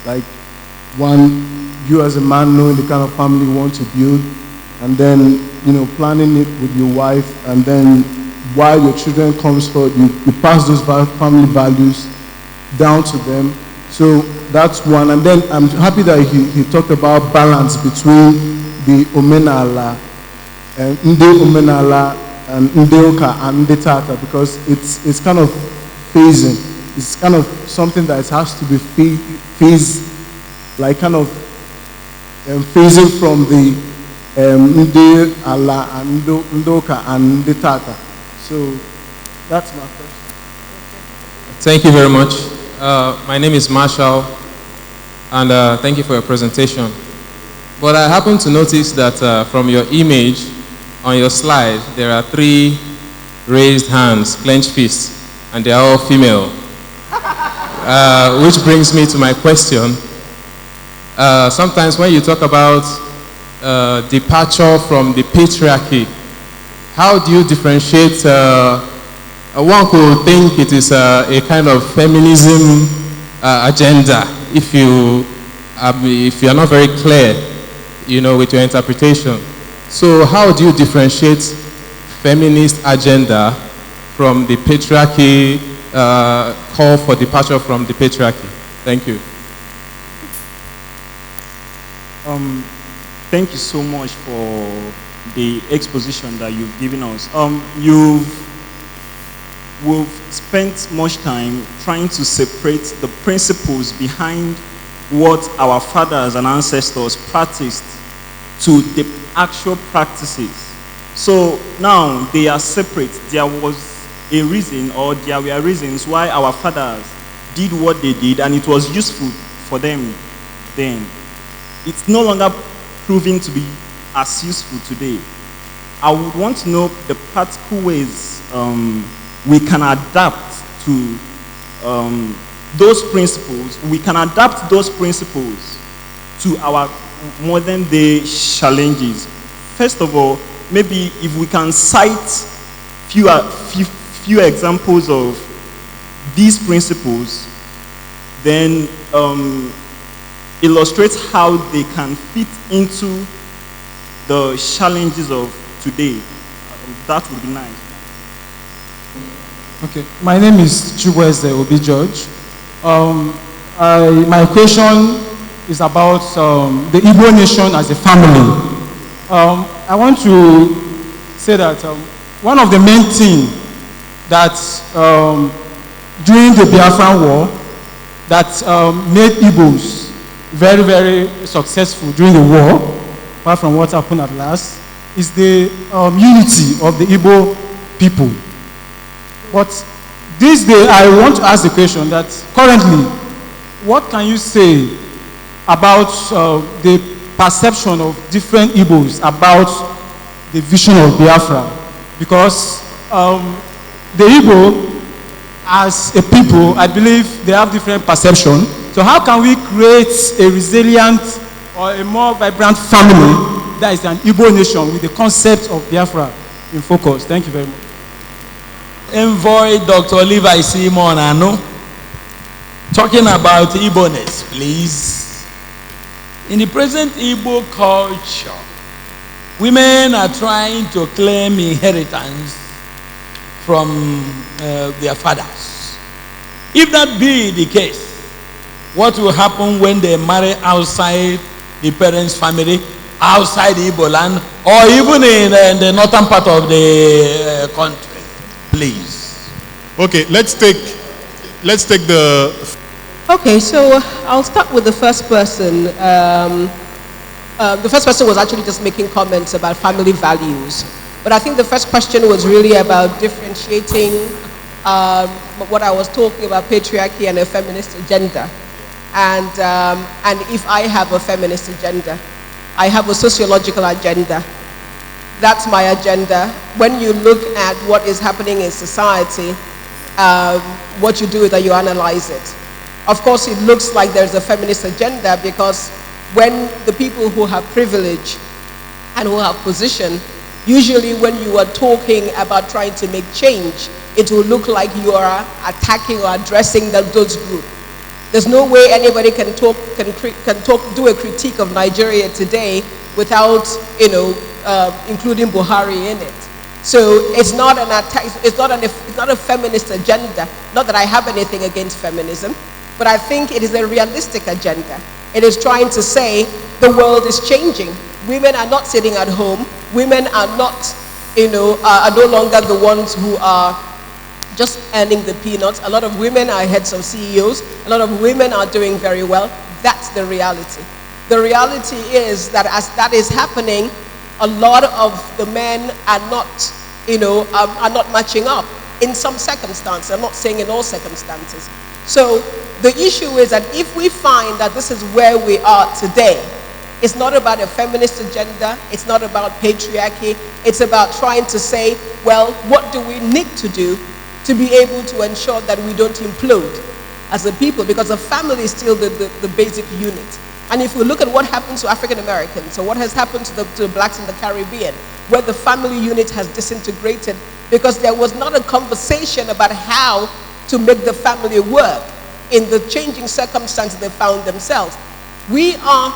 like you as a man knowing the kind of family you want to build, and then, you know, planning it with your wife, and then while your children comes forward, you pass those family values down to them. So that's one. And then I'm happy that he talked about balance between the Omenala, Nde Omenala, and Ndeoka and Ndetata, because it's kind of phasing. It's kind of something that has to be phased, like kind of phasing from the Nde Allah and Ndoka and Ndetata. So that's my question. Thank you very much. My name is Marshall, and thank you for your presentation. But I happen to notice that from your image on your slide, there are 3 raised hands, clenched fists, and they are all female. Which brings me to my question. Sometimes when you talk about departure from the patriarchy, how do you differentiate? One could think it is a kind of feminism agenda if you are not very clear, you know, with your interpretation. So how do you differentiate feminist agenda from the patriarchy, call for departure from the patriarchy? Thank you. Thank you so much for the exposition that you've given us. We've spent much time trying to separate the principles behind what our fathers and ancestors practiced to the actual practices. So now they are separate. There was a reason, or there were reasons why our fathers did what they did, and it was useful for them then. It's no longer proving to be as useful today. I would want to know the practical ways we can adapt to those principles. We can adapt those principles to our modern day challenges. First of all, maybe if we can cite few examples of these principles, then illustrate how they can fit into the challenges of today. That would be nice. Okay, my name is Chiweze Obi George. My question is about the Igbo nation as a family. I want to say that one of the main things that during the Biafran War that made Igbos very, very successful during the war, apart from what happened at last, is the unity of the Igbo people. But this day, I want to ask the question that currently, what can you say about the perception of different Igbos about the vision of Biafra? Because the Igbo, as a people, I believe they have different perception. So how can we create a resilient or a more vibrant family that is an Igbo nation with the concept of Biafra in focus? Thank you very much. Envoy Dr. Levi Simon Ano, talking about Igbo-ness, please. In the present Igbo culture, women are trying to claim inheritance from their fathers. If that be the case, what will happen when they marry outside the parents' family, outside the Igbo land, or even in the northern part of the country? Please. Okay, let's take the... Okay, so I'll start with the first person. The first person was actually just making comments about family values. But I think the first question was really about differentiating what I was talking about, patriarchy and a feminist agenda. And if I have a feminist agenda, I have a sociological agenda. That's my agenda. When you look at what is happening in society, what you do is that you analyze it. Of course, it looks like there's a feminist agenda because when the people who have privilege and who have position, usually when you are talking about trying to make change, it will look like you are attacking or addressing those groups. There's no way anybody can do a critique of Nigeria today without, including Buhari in it. So it's not an attack. It's not a feminist agenda. Not that I have anything against feminism, but I think it is a realistic agenda. It is trying to say the world is changing. Women are not sitting at home. Women are not, are no longer the ones who are just earning the peanuts. A lot of women are heads of CEOs. A lot of women are doing very well. That's the reality. The reality is that as that is happening, a lot of the men are not, are not matching up in some circumstances. I'm not saying in all circumstances. So the issue is that if we find that this is where we are today, it's not about a feminist agenda, it's not about patriarchy, it's about trying to say, well, what do we need to do to be able to ensure that we don't implode as a people, because a family is still the basic unit. And if we look at what happened to African Americans, or what has happened to the blacks in the Caribbean, where the family unit has disintegrated because there was not a conversation about how to make the family work in the changing circumstances they found themselves. We are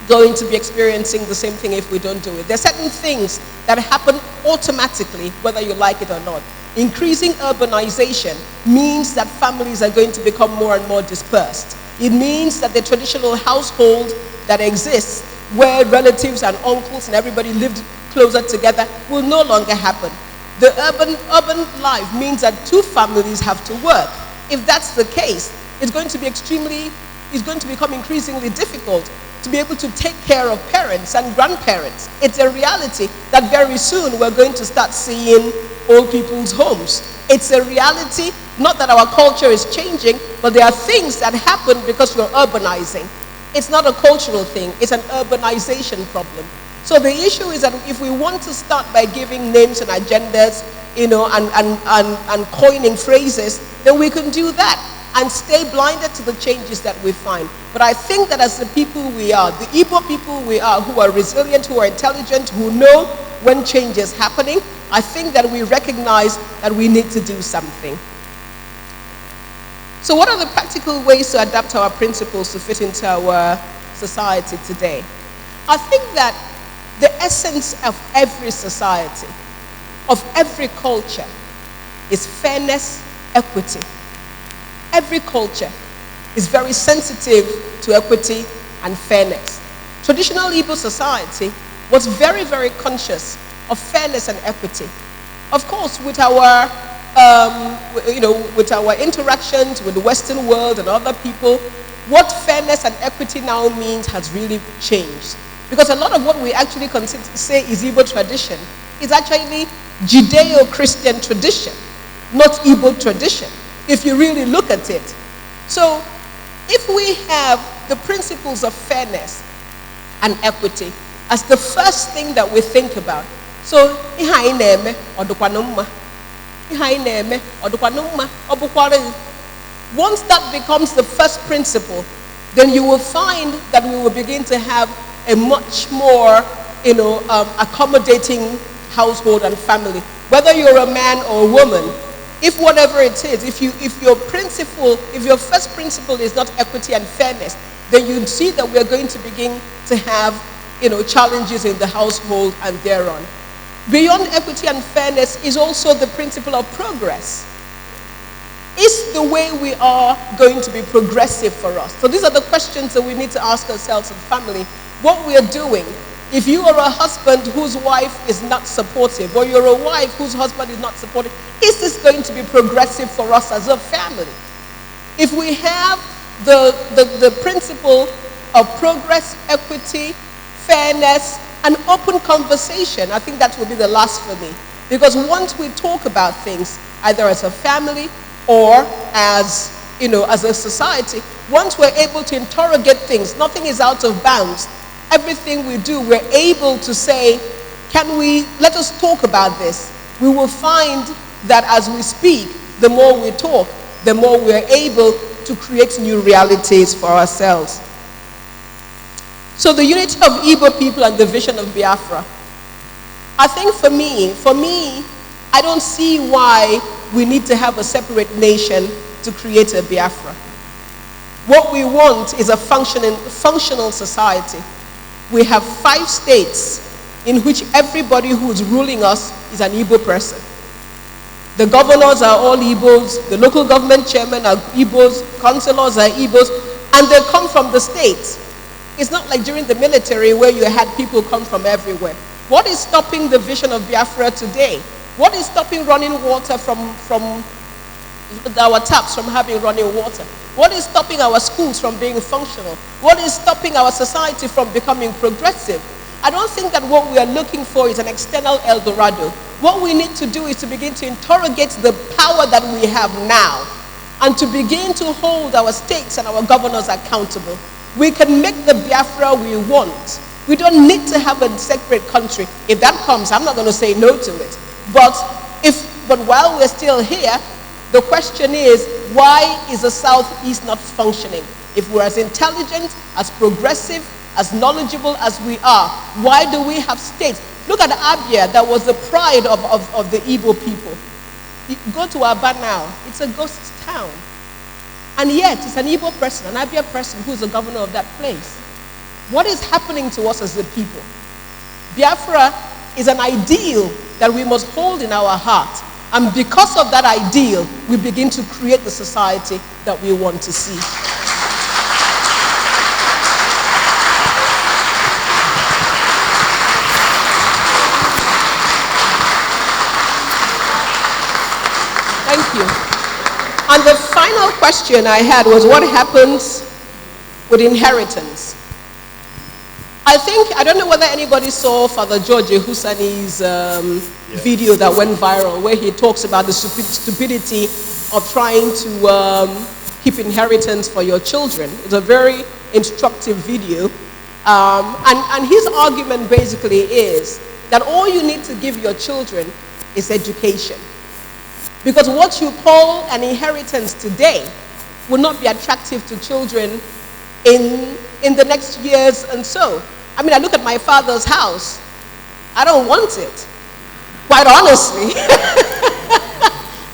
going to be experiencing the same thing if we don't do it. There are certain things that happen automatically, whether you like it or not. Increasing urbanization means that families are going to become more and more dispersed. It means that the traditional household that exists where relatives and uncles and everybody lived closer together, will no longer happen. The urban life means that two families have to work. If that's the case, it's going to become increasingly difficult to be able to take care of parents and grandparents. It's a reality that very soon we're going to start seeing old people's homes. It's a reality, not that our culture is changing, but there are things that happen because we're urbanizing. It's not a cultural thing, it's an urbanization problem. So the issue is that if we want to start by giving names and agendas, and coining phrases, then we can do that and stay blinded to the changes that we find. But I think that as the people we are, the Igbo people we are, who are resilient, who are intelligent, who know when change is happening, I think that we recognize that we need to do something. So what are the practical ways to adapt our principles to fit into our society today? I think that the essence of every society, of every culture, is fairness, equity. Every culture is very sensitive to equity and fairness. Traditional Igbo society was very, very conscious of fairness and equity. Of course, with our, with our interactions with the Western world and other people, what fairness and equity now means has really changed. Because a lot of what we actually say is Igbo tradition is actually Judeo-Christian tradition, not Igbo tradition, if you really look at it. So if we have the principles of fairness and equity as the first thing that we think about, so once that becomes the first principle, then you will find that we will begin to have a much more accommodating household and family. Whether you're a man or a woman, if whatever it is, if your first principle is not equity and fairness, then you see that we're going to begin to have challenges in the household and thereon. Beyond equity and fairness is also the principle of progress. Is the way we are going to be progressive for us? So these are the questions that we need to ask ourselves as a family. What we are doing, if you are a husband whose wife is not supportive, or you're a wife whose husband is not supportive, is this going to be progressive for us as a family? If we have the principle of progress, equity, fairness, and open conversation, I think that will be the last for me. Because once we talk about things, either as a family or as a society, once we're able to interrogate things, nothing is out of bounds. Everything we do, we're able to say, let us talk about this. We will find that as we speak, the more we talk, the more we're able to create new realities for ourselves. So the unity of Igbo people and the vision of Biafra. I think for me, I don't see why we need to have a separate nation to create a Biafra. What we want is a functional society. We have 5 states in which everybody who is ruling us is an Igbo person. The governors are all Igbos, the local government chairmen are Igbos, councillors are Igbos, and they come from the states. It's not like during the military where you had people come from everywhere. What is stopping the vision of Biafra today? What is stopping running water from our taps from having running water? What is stopping our schools from being functional? What is stopping our society from becoming progressive? I don't think that what we are looking for is an external El Dorado. What we need to do is to begin to interrogate the power that we have now and to begin to hold our states and our governors accountable. We can make the Biafra we want. We don't need to have a separate country. If that comes, I'm not going to say no to it. But while we're still here, the question is, why is the Southeast not functioning? If we're as intelligent, as progressive, as knowledgeable as we are, why do we have states? Look at Abia, that was the pride of the Igbo people. You go to Aba now, it's a ghost town. And yet, it's an Igbo person, an Abia person, who's the governor of that place. What is happening to us as the people? Biafra is an ideal that we must hold in our heart. And because of that ideal, we begin to create the society that we want to see. Thank you. And the final question I had was, what happens with inheritance? I don't know whether anybody saw Father George Ehusani's video that went viral, where he talks about the stupidity of trying to keep inheritance for your children. It's a very instructive video. And his argument basically is that all you need to give your children is education. Because what you call an inheritance today will not be attractive to children in the next years and so. I mean, I look at my father's house. I don't want it, quite honestly.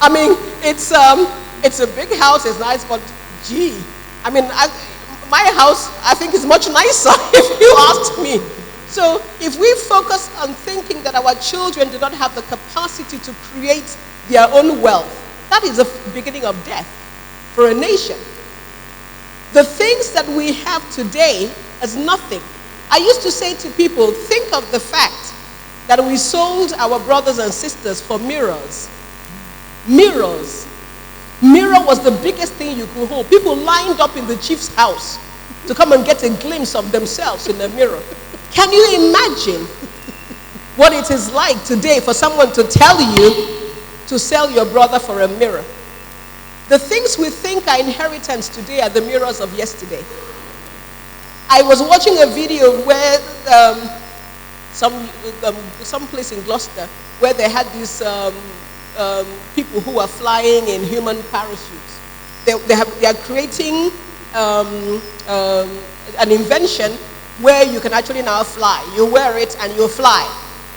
I mean, it's a big house, it's nice, but gee, I mean, my house, I think, is much nicer, if you ask me. So if we focus on thinking that our children do not have the capacity to create their own wealth, that is the beginning of death for a nation. The things that we have today is nothing. I used to say to people, think of the fact that we sold our brothers and sisters for mirrors. Mirrors. Mirror was the biggest thing you could hold. People lined up in the chief's house to come and get a glimpse of themselves in the mirror. Can you imagine what it is like today for someone to tell you to sell your brother for a mirror? The things we think are inheritance today are the mirrors of yesterday. I was watching a video where some place in Gloucester where they had these people who are flying in human parachutes. They are creating an invention where you can actually now fly. You wear it and you fly,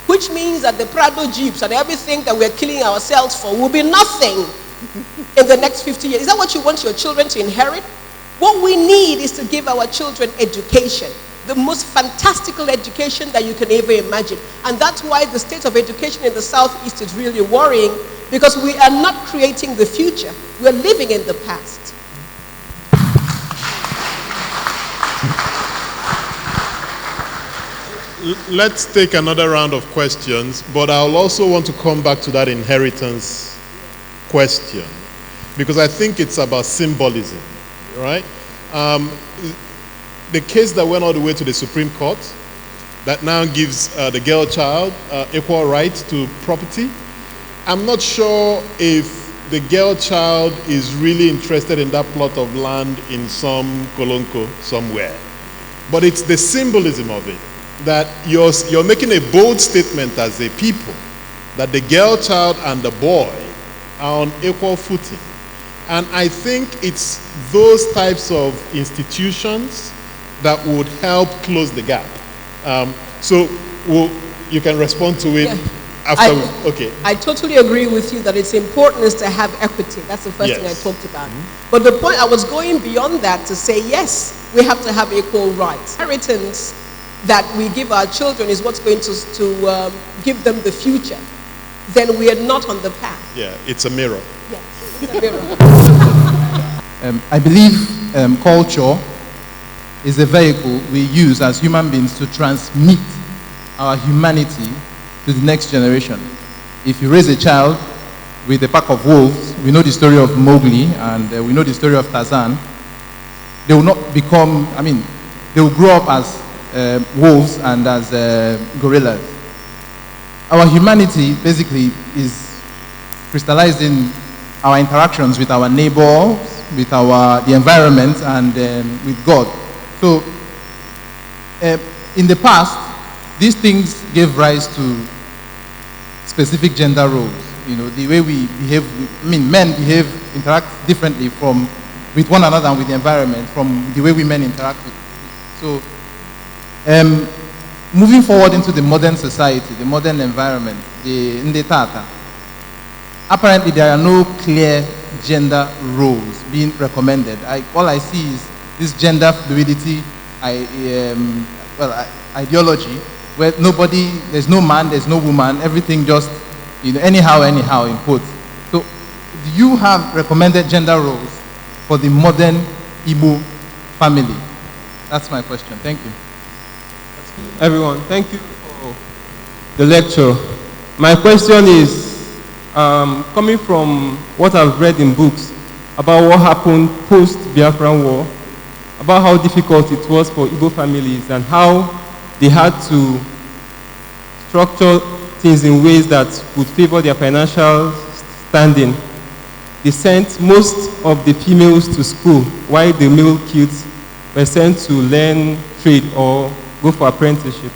which means that the Prado Jeeps and everything that we're killing ourselves for will be nothing in the next 50 years. Is that what you want your children to inherit? What we need is to give our children education, the most fantastical education that you can ever imagine. And that's why the state of education in the Southeast is really worrying, because we are not creating the future. We're living in the past. Let's take another round of questions, but I'll also want to come back to that inheritance question, because I think it's about symbolism, right? The case that went all the way to the Supreme Court that now gives the girl child equal right to property. I'm not sure if the girl child is really interested in that plot of land in some kolonko somewhere, but it's the symbolism of it, that you're making a bold statement as a people that the girl child and the boy are on equal footing. And I think it's those types of institutions that would help close the gap. So you can respond to it after. Okay. I totally agree with you that it's important to have equity. That's the first thing I talked about. Mm-hmm. But the point, I was going beyond that to say, yes, we have to have equal rights. Inheritance that we give our children is what's going to give them the future. Then we are not on the path. Yeah, it's a mirror. Yes, it's a mirror. I believe culture is a vehicle we use as human beings to transmit our humanity to the next generation. If you raise a child with a pack of wolves, we know the story of Mowgli and we know the story of Tarzan, they will not become, they will grow up as wolves and as gorillas. Our humanity basically is crystallized in our interactions with our neighbors, with the environment, and with God. So, in the past, these things gave rise to specific gender roles. You know, the way we behave, men interact differently with one another and with the environment from the way women interact with. So, moving forward into the modern society, the modern environment, the Ndetata, apparently there are no clear gender roles being recommended. All I see is this gender fluidity ideology, where there's no man, there's no woman, everything just, anyhow, in quotes. So, do you have recommended gender roles for the modern Igbo family? That's my question. Thank you. Everyone, thank you for the lecture. My question is, coming from what I've read in books about what happened post-Biafran War, about how difficult it was for Igbo families and how they had to structure things in ways that would favor their financial standing. They sent most of the females to school while the male kids were sent to learn trade or go for apprenticeship.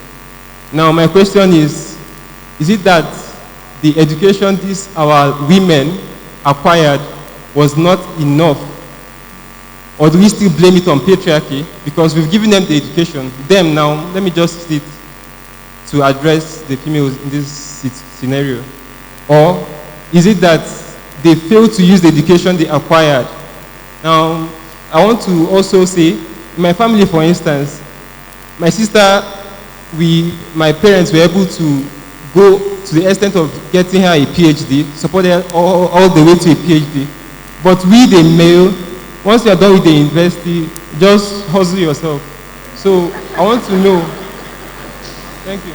Now my question is it that the education these our women acquired was not enough? Or do we still blame it on patriarchy? Because we've given them the education. Them now, let me just use it to address the females in this scenario. Or is it that they failed to use the education they acquired? Now, I want to also say, in my family, for instance, my sister, my parents were able to go to the extent of getting her a Ph.D, support her all the way to a Ph.D. But we, the male, once you are done with the university, just hustle yourself. So I want to know. Thank you.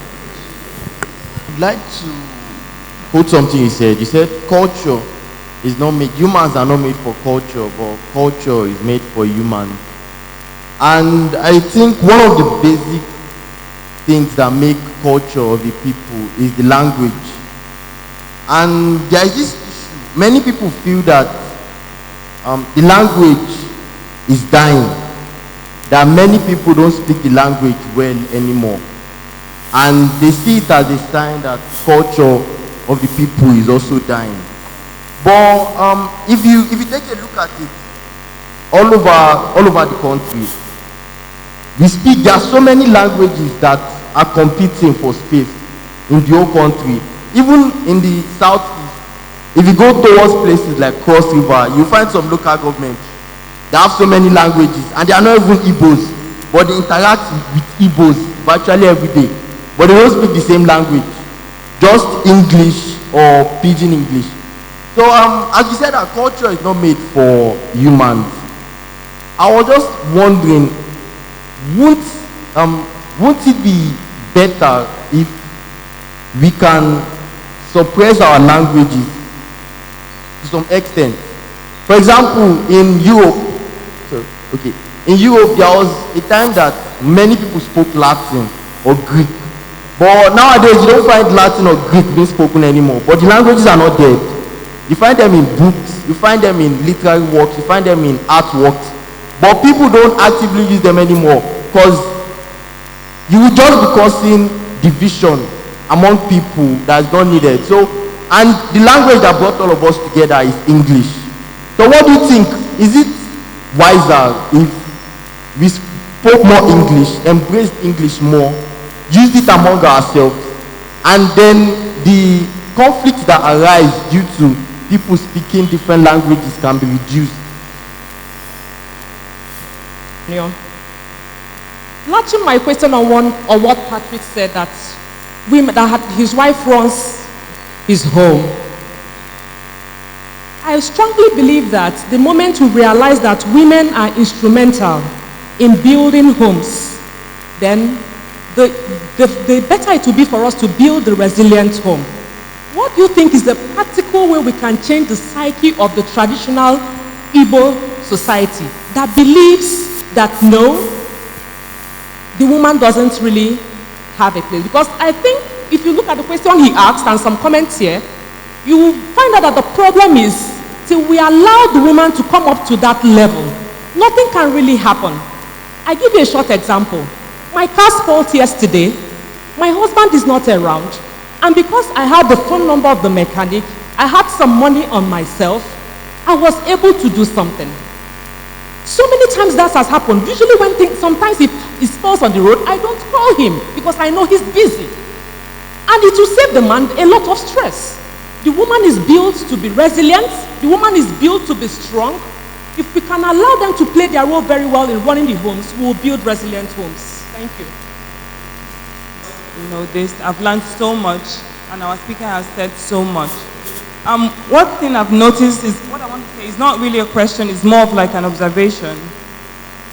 I'd like to quote something you said. You said culture is not made, humans are not made for culture, but culture is made for humans. And I think one of the basic things that make culture of the people is the language. And there is this issue. Many people feel that the language is dying, that many people don't speak the language well anymore, and they see it as a sign that culture of the people is also dying. But if you take a look at it, all over the country, there are so many languages that are competing for space in the whole country. Even in the southeast, if you go towards places like Cross River, you find some local governments that have so many languages, and they are not even Igbos, but they interact with Igbos virtually every day. But they don't speak the same language, just English or Pidgin English. So as you said, our culture is not made for humans. I was just wondering, won't it be better if we can suppress our languages to some extent? For example, in Europe, there was a time that many people spoke Latin or Greek. But nowadays, you don't find Latin or Greek being spoken anymore. But the languages are not dead. You find them in books, you find them in literary works, you find them in artworks. But people don't actively use them anymore because you will just be causing division among people that's not needed. So, and the language that brought all of us together is English. So what do you think? Is it wiser if we spoke more English, embraced English more, used it among ourselves, and then the conflicts that arise due to people speaking different languages can be reduced? Yeah. Latching my question on what Patrick said, that his wife runs his home. I strongly believe that the moment we realize that women are instrumental in building homes, then the better it will be for us to build the resilient home. What do you think is the practical way we can change the psyche of the traditional Igbo society that believes that no, the woman doesn't really have a place? Because I think if you look at the question he asked and some comments here, you will find out that the problem is till we allow the woman to come up to that level, nothing can really happen. I give you a short example. My car spoiled yesterday. My husband is not around. And because I had the phone number of the mechanic, I had some money on myself, I was able to do something. So many times that has happened. Usually when sometimes if he spoils on the road, I don't call him because I know he's busy. And it will save the man a lot of stress. The woman is built to be resilient. The woman is built to be strong. If we can allow them to play their role very well in running the homes, we will build resilient homes. Thank you. You know, I've learned so much, and our speaker has said so much. One thing I've noticed is, what I want to say is not really a question, it's more of like an observation.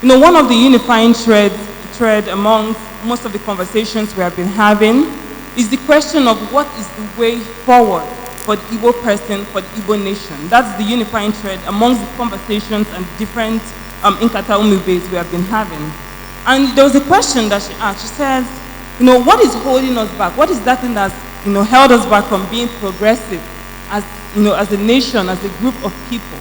You know, one of the unifying thread among most of the conversations we have been having is the question of what is the way forward. for the Igbo person, for the Igbo nation. That's the unifying thread amongst the conversations and different Nkata Umibes we have been having. And there was a question that she asked. She says, you know, what is holding us back? What is that thing that's, you know, held us back from being progressive as, you know, as a nation, as a group of people?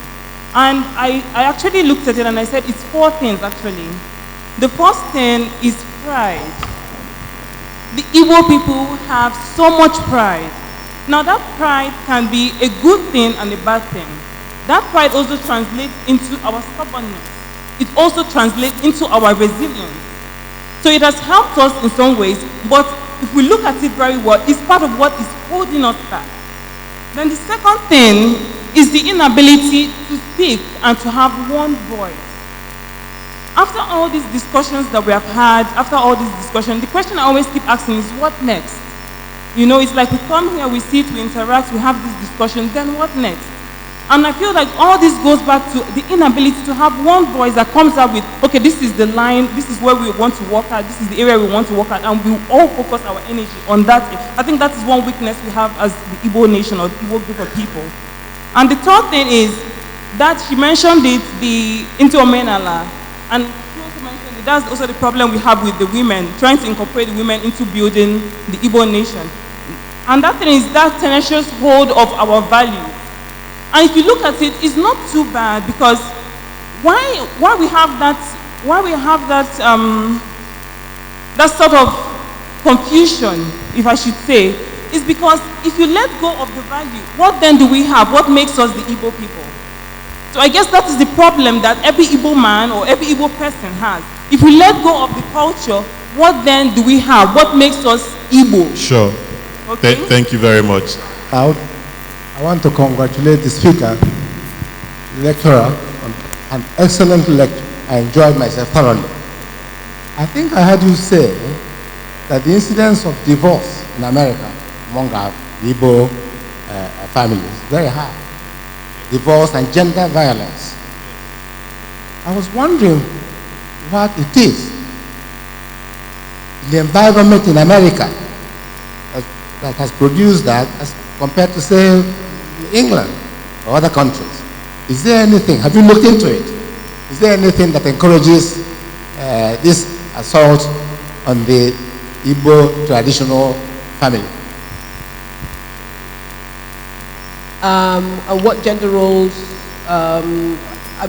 And I actually looked at it and I said, it's 4 things actually. The first thing is pride. The Igbo people have so much pride. Now that pride can be a good thing and a bad thing. That pride also translates into our stubbornness. It also translates into our resilience. So it has helped us in some ways, but if we look at it very well, it's part of what is holding us back. Then the second thing is the inability to speak and to have one voice. After all these discussions that we have had, the question I always keep asking is, what next? You know, it's like we come here, we sit, we interact, we have this discussion, then what next? And I feel like all this goes back to the inability to have one voice that comes up with, okay, this is the line, this is where we want to work at, this is the area we want to work at, and we all focus our energy on that. I think that is one weakness we have as the Igbo nation or the Igbo group of people. And the third thing is that she mentioned it, the interomenala, and she also mentioned it, that's also the problem we have with the women, trying to incorporate the women into building the Igbo nation. And that thing is that tenacious hold of our values. And if you look at it, it's not too bad, because why we have that that sort of confusion, if I should say, is because if you let go of the value, what then do we have? What makes us the Igbo people? So I guess that is the problem that every Igbo man or every Igbo person has. If we let go of the culture, what then do we have? What makes us Igbo? Sure. Okay. Thank you very much. I want to congratulate the speaker, the lecturer, on an excellent lecture. I enjoyed myself thoroughly. I think I heard you say that the incidence of divorce in America among our Igbo families is very high. Divorce and gender violence. I was wondering what it is, the environment in America that has produced that as compared to, say, England or other countries. Is there anything, have you looked into it? Is there anything that encourages this assault on the Igbo traditional family? And what gender roles I'm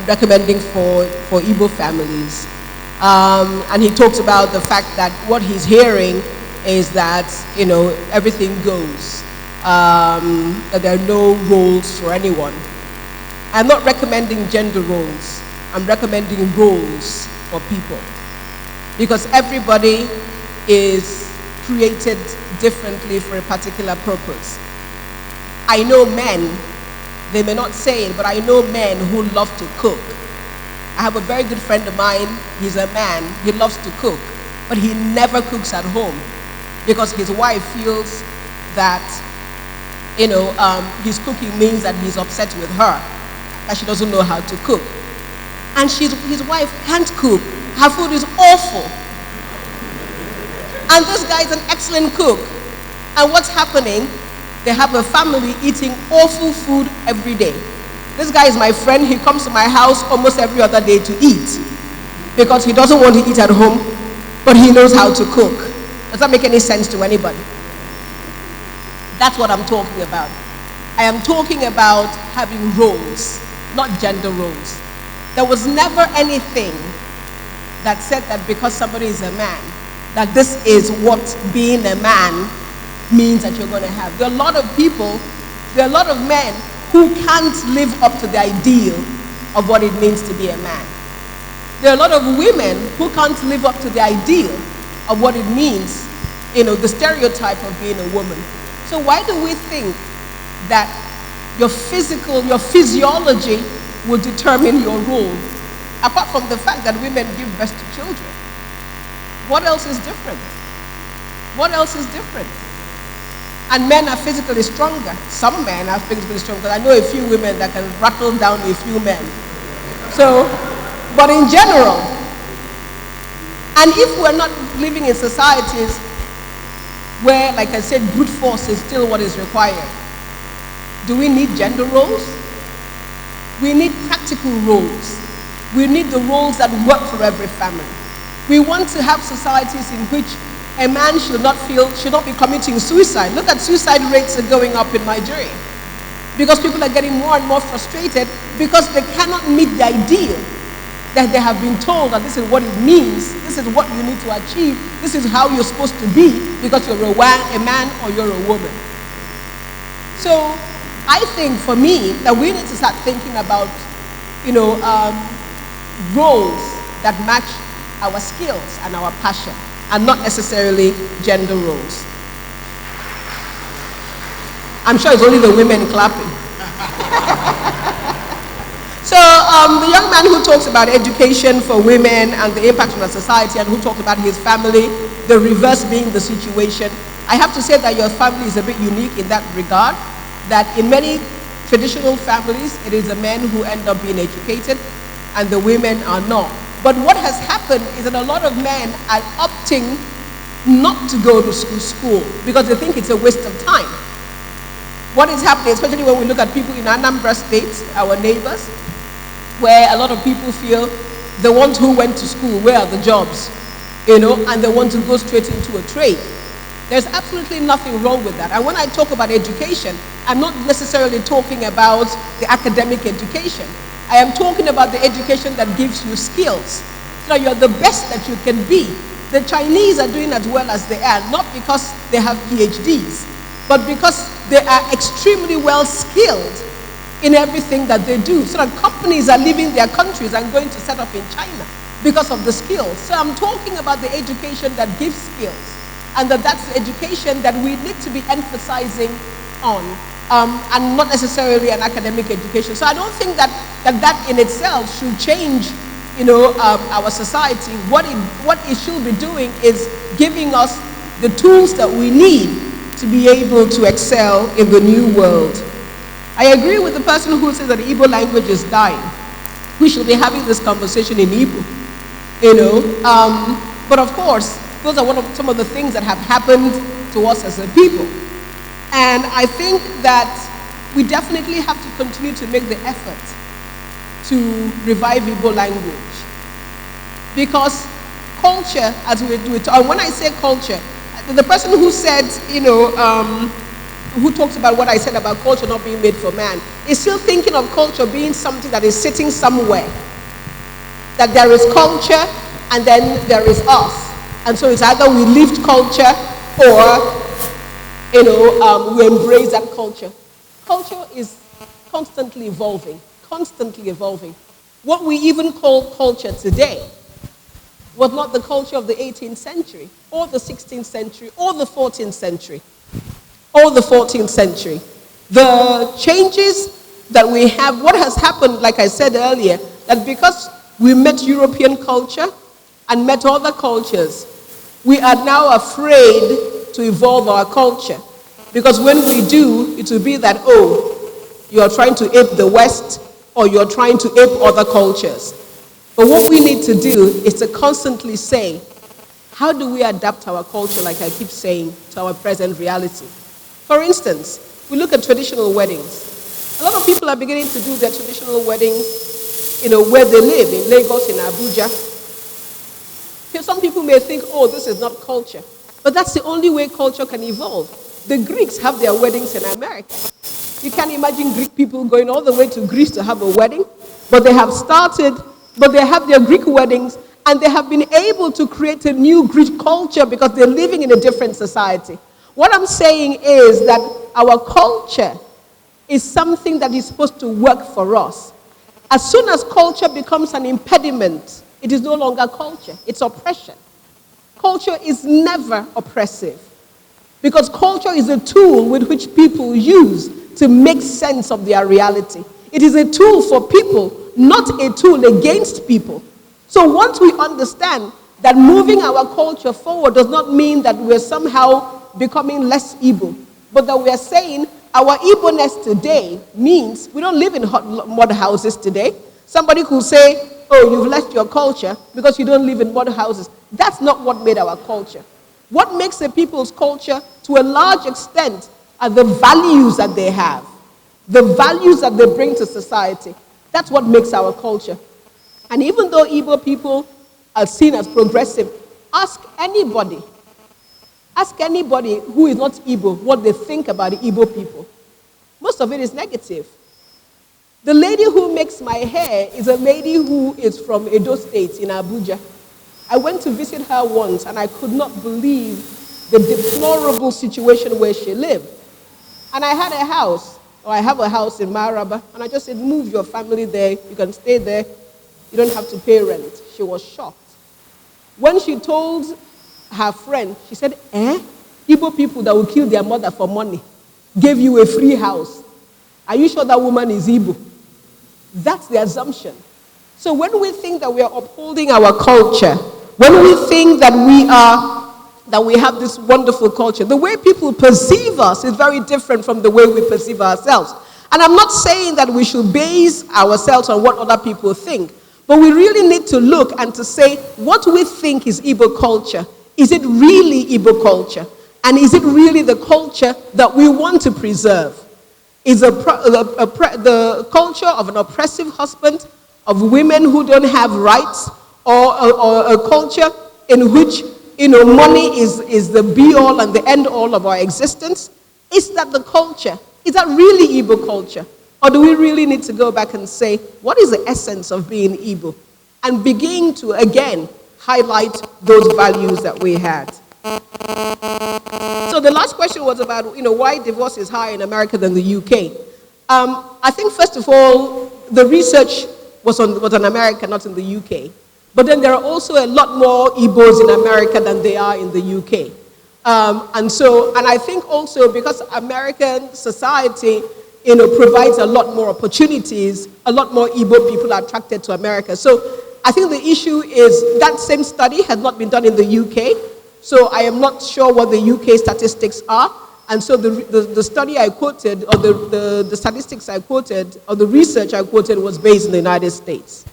recommending for Igbo families. And he talks about the fact that what he's hearing is that, you know, everything goes. That there are no roles for anyone. I'm not recommending gender roles. I'm recommending roles for people. Because everybody is created differently for a particular purpose. I know men, they may not say it, but I know men who love to cook. I have a very good friend of mine, he's a man, he loves to cook, but he never cooks at home because his wife feels that, you know, his cooking means that he's upset with her, that she doesn't know how to cook. And his wife can't cook. Her food is awful. And this guy is an excellent cook. And what's happening? They have a family eating awful food every day. This guy is my friend. He comes to my house almost every other day to eat because he doesn't want to eat at home, but he knows how to cook. Does that make any sense to anybody? That's what I'm talking about. I am talking about having roles, not gender roles. There was never anything that said that because somebody is a man, that this is what being a man means that you're going to have. There are a lot of people, there are a lot of men who can't live up to the ideal of what it means to be a man. There are a lot of women who can't live up to the ideal of what it means, you know, the stereotype of being a woman. So why do we think that your physiology will determine your role, apart from the fact that women give birth to children? What else is different? What else is different? And men are physically stronger. Some men are physically stronger. I know a few women that can rattle down a few men. So, but in general, and if we're not living in societies where, like I said, brute force is still what is required, Do we need gender roles? We need practical roles. We need the roles that work for every family. We want to have societies in which a man should not be committing suicide. Look at suicide rates are going up in Nigeria because people are getting more and more frustrated because they cannot meet the ideal that they have been told that this is what it means, this is what you need to achieve, this is how you're supposed to be because you're a man or you're a woman. So I think for me that we need to start thinking about, roles that match our skills and our passion, and not necessarily gender roles. I'm sure it's only the women clapping. So the young man who talks about education for women and the impact on our society, and who talked about his family, the reverse being the situation, I have to say that your family is a bit unique in that regard, that in many traditional families, it is the men who end up being educated and the women are not. But what has happened is that a lot of men are opting not to go to school because they think it's a waste of time. What is happening, especially when we look at people in Anambra State, our neighbors, where a lot of people feel the ones who went to school, where are the jobs? And they want to go straight into a trade. There's absolutely nothing wrong with that. And when I talk about education, I'm not necessarily talking about the academic education. I am talking about the education that gives you skills, so that you're the best that you can be. The Chinese are doing as well as they are, not because they have Ph.D.s, but because they are extremely well skilled in everything that they do. So that companies are leaving their countries and going to set up in China because of the skills. So I'm talking about the education that gives skills, and that's the education that we need to be emphasizing on, and not necessarily an academic education. So I don't think that in itself should change, our society. What it should be doing is giving us the tools that we need to be able to excel in the new world. I agree with the person who says that the Igbo language is dying. We should be having this conversation in Igbo, But of course, those are some of the things that have happened to us as a people. And I think that we definitely have to continue to make the effort to revive Igbo language. Because culture, as we do it, and when I say culture, the person who said, who talks about what I said about culture not being made for man, is still thinking of culture being something that is sitting somewhere. That there is culture and then there is us. And so it's either we lift culture or we embrace that culture. Culture is constantly evolving, constantly evolving. What we even call culture today was not the culture of the 18th century, or the 16th century, or the 14th century, or the 14th century. The changes that we have, what has happened, like I said earlier, that because we met European culture and met other cultures, we are now afraid to evolve our culture. Because when we do, it will be that, you are trying to ape the West, or you're trying to ape other cultures. But what we need to do is to constantly say, how do we adapt our culture, like I keep saying, to our present reality? For instance, we look at traditional weddings. A lot of people are beginning to do their traditional weddings, where they live, in Lagos, in Abuja. Some people may think, this is not culture. But that's the only way culture can evolve. The Greeks have their weddings in America. You can't imagine Greek people going all the way to Greece to have a wedding, but they have their Greek weddings, and they have been able to create a new Greek culture because they're living in a different society. What I'm saying is that our culture is something that is supposed to work for us. As soon as culture becomes an impediment, it is no longer culture, it's oppression. Culture is never oppressive, because culture is a tool with which people use to make sense of their reality. It is a tool for people, not a tool against people. So once we understand that moving our culture forward does not mean that we're somehow becoming less Igbo, but that we're saying our Igbo-ness today means we don't live in mud houses today. Somebody could say, you've left your culture because you don't live in mud houses. That's not what made our culture. What makes a people's culture, to a large extent, are the values that they have. the values that they bring to society. That's what makes our culture. And even though Igbo people are seen as progressive, ask anybody who is not Igbo what they think about the Igbo people. Most of it is negative. The lady who makes my hair is a lady who is from Edo State in Abuja. I went to visit her once and I could not believe the deplorable situation where she lived. And I had a house, or I have a house in Maraba, and I just said, move your family there, you can stay there, you don't have to pay rent. She was shocked. When she told her friend, she said, Igbo people that will kill their mother for money gave you a free house. Are you sure that woman is Igbo? That's the assumption. So when we think that we are upholding our culture, when we think that we have this wonderful culture, the way people perceive us is very different from the way we perceive ourselves. And I'm not saying that we should base ourselves on what other people think, but we really need to look and to say what we think is Igbo culture. Is it really Igbo culture? And is it really the culture that we want to preserve? Is the culture of an oppressive husband, of women who don't have rights, or a culture in which money is the be-all and the end-all of our existence? Is that the culture? Is that really Igbo culture? Or do we really need to go back and say, what is the essence of being Igbo? And begin to, again, highlight those values that we had. So the last question was about, why divorce is higher in America than the UK. I think, first of all, the research was on America, not in the UK. But then there are also a lot more Igbos in America than there are in the UK. And I think also because American society, provides a lot more opportunities, a lot more Igbo people are attracted to America. So I think the issue is that same study has not been done in the UK. So I am not sure what the UK statistics are. And so the study I quoted, or the statistics I quoted, or the research I quoted was based in the United States.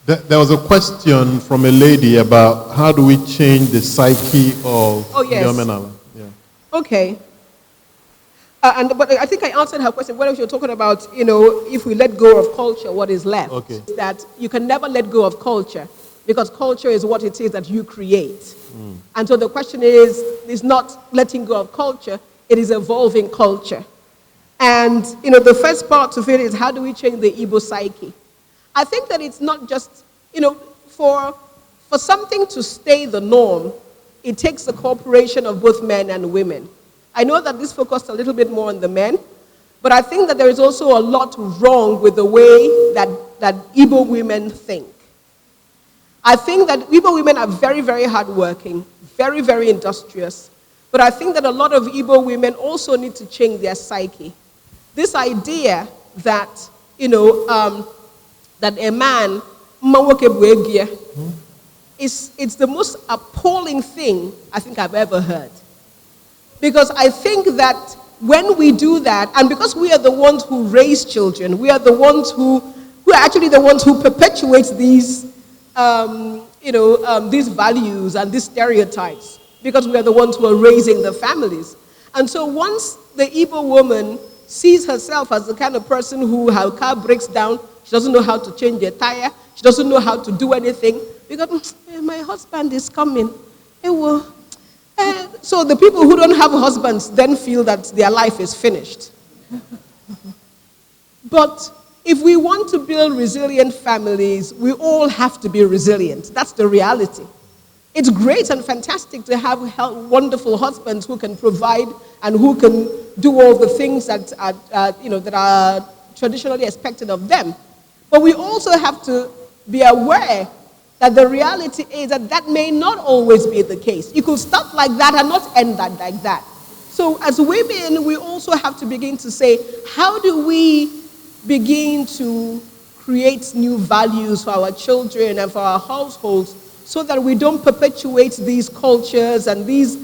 There was a question from a lady about how do we change the psyche of young men. Yeah. Okay. But I think I answered her question. What you're talking about, if we let go of culture, what is left? Okay. That you can never let go of culture, because culture is what it is that you create. And so the question is not letting go of culture, it is evolving culture. And, the first part of it is how do we change the Igbo psyche? I think that it's not just, for something to stay the norm, it takes the cooperation of both men and women. I know that this focused a little bit more on the men, but I think that there is also a lot wrong with the way that Igbo women think. I think that Igbo women are very, very hardworking, very, very industrious, but I think that a lot of Igbo women also need to change their psyche. This idea that, that a man, it's the most appalling thing I think I've ever heard. Because I think that when we do that, and because we are the ones who raise children, we are the ones who are actually the ones who perpetuate these, these values and these stereotypes, because we are the ones who are raising the families. And so once the Igbo woman sees herself as the kind of person who her car breaks down, she doesn't know how to change a tire, she doesn't know how to do anything, because my husband is coming. So the people who don't have husbands then feel that their life is finished. But if we want to build resilient families, we all have to be resilient. That's the reality. It's great and fantastic to have wonderful husbands who can provide and who can do all the things that are, that are traditionally expected of them. But we also have to be aware that the reality is that that may not always be the case. You could start like that and not end that like that. So as women, we also have to begin to say, how do we begin to create new values for our children and for our households so that we don't perpetuate these cultures and these,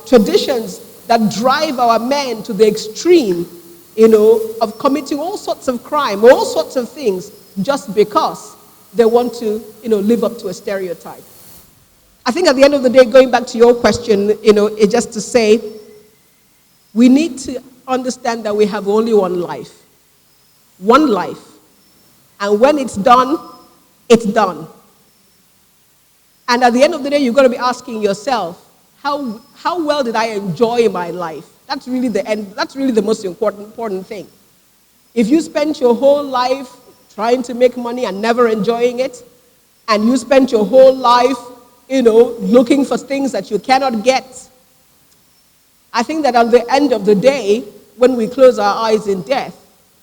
traditions that drive our men to the extreme, of committing all sorts of crime, all sorts of things, just because they want to, live up to a stereotype. I think at the end of the day, going back to your question, it's just to say, we need to understand that we have only one life. One life. And when it's done, it's done. And at the end of the day, you're going to be asking yourself, how well did I enjoy my life? That's really the end. That's really the most important thing. If you spent your whole life trying to make money and never enjoying it, and you spent your whole life, looking for things that you cannot get, I think that at the end of the day, when we close our eyes in death,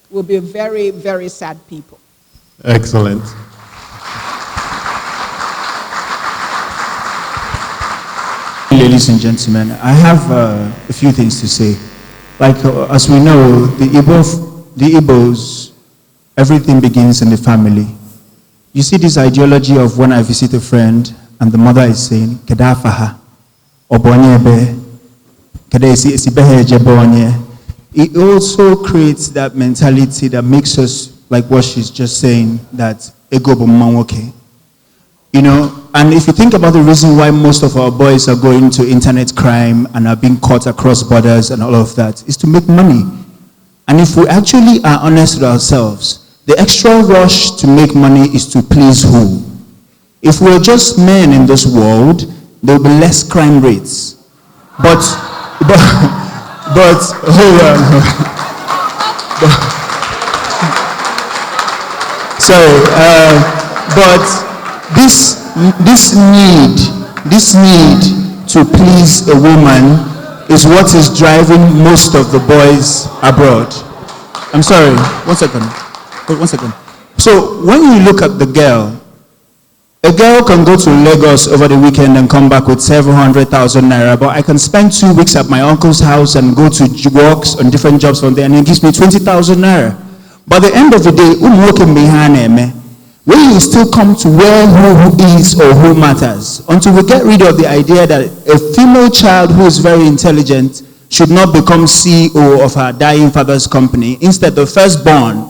we'll be very, very sad people. Excellent. Ladies and gentlemen, I have a few things to say. Like, as we know, the Igbos, everything begins in the family. You see this ideology of when I visit a friend and the mother is saying, Kedafaha, Obonyebe, it also creates that mentality that makes us, like what she's just saying, that ego bomanwoke. And if you think about the reason why most of our boys are going to internet crime and are being caught across borders and all of that, is to make money. And if we actually are honest with ourselves, the extra rush to make money is to please who? If we're just men in this world, there will be less crime rates. But hold on. But this need to please a woman is what is driving most of the boys abroad. I'm sorry, 1 second. Wait 1 second. So when you look at the girl, a girl can go to Lagos over the weekend and come back with 700,000 naira, but I can spend 2 weeks at my uncle's house and go to works on different jobs from there, and it gives me 20,000 naira. But at the end of the day, when you still come to where who is or who matters, until we get rid of the idea that a female child who is very intelligent should not become CEO of her dying father's company. Instead, the firstborn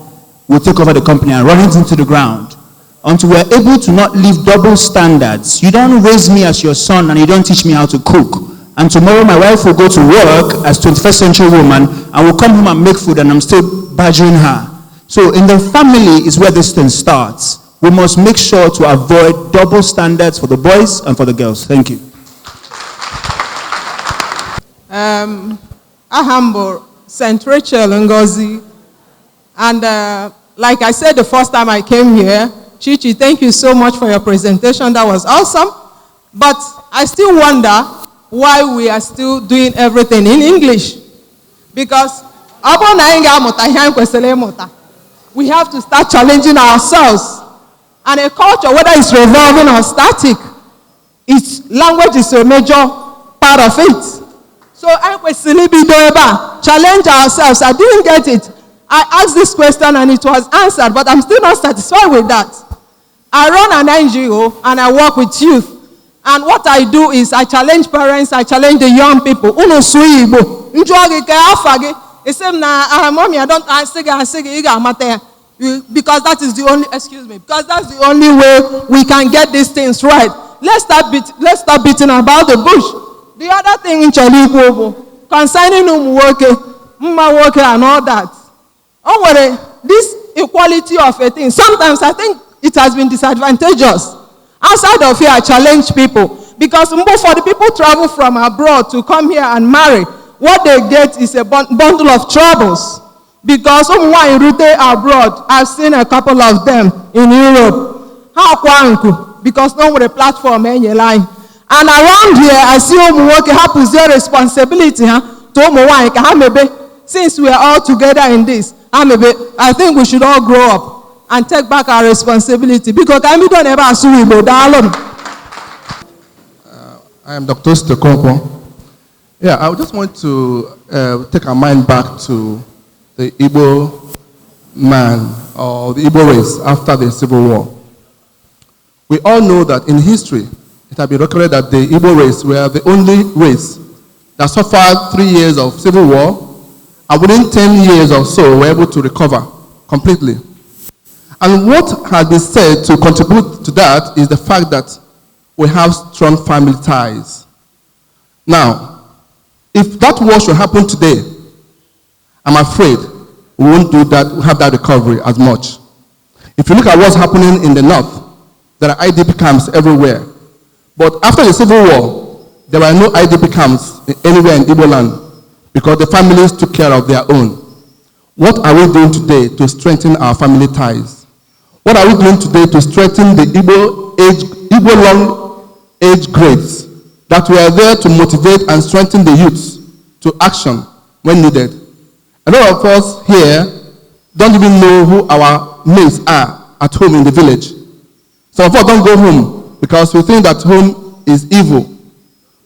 will take over the company and run it into the ground. Until we're able to not live double standards. You don't raise me as your son and you don't teach me how to cook. And tomorrow my wife will go to work as 21st century woman and will come home and make food and I'm still badgering her. So in the family is where this thing starts. We must make sure to avoid double standards for the boys and for the girls. Thank you. Ahambo, St. Rachel Ngozi. And like I said the first time I came here, Chichi, thank you so much for your presentation. That was awesome. But I still wonder why we are still doing everything in English. Because we have to start challenging ourselves. And a culture, whether it's revolving or static, language is a major part of it. So I challenge ourselves. I didn't get it. I asked this question and it was answered, but I'm still not satisfied with that. I run an NGO and I work with youth. And what I do is I challenge parents, I challenge the young people. Mommy, I don't because that is the only, because that's the only way we can get these things right. Let's start beating about the bush. The other thing in concerning work and all that. This equality of a thing, sometimes I think it has been disadvantageous. Outside of here, I challenge people. Because for the people travel from abroad to come here and marry, what they get is a bundle of troubles. Because someone rooted abroad, I've seen a couple of them in Europe. Because no one a platform in your line. And around here, I see work happens their responsibility to since we are all together in this. I think we should all grow up and take back our responsibility. Because I don't ever assume we I am Dr. Stokonkwo. Yeah, I just want to take our mind back to the Igbo man or the Igbo race after the Civil War. We all know that in history, it has been recorded that the Igbo race were the only race that suffered 3 years of civil war, and within 10 years or so were able to recover completely. And what has been said to contribute to that is the fact that we have strong family ties. Now, if that war should happen today, I'm afraid we won't do that, have that recovery as much. If you look at what's happening in the north, there are IDP camps everywhere. But after the Civil War, there were no IDP camps anywhere in Igbo land because the families took care of their own. What are we doing today to strengthen our family ties? What are we doing today to strengthen the Igbo long age grades that were there to motivate and strengthen the youths to action when needed? A lot of us here don't even know who our mates are at home in the village. Some of us don't go home because we think that home is evil.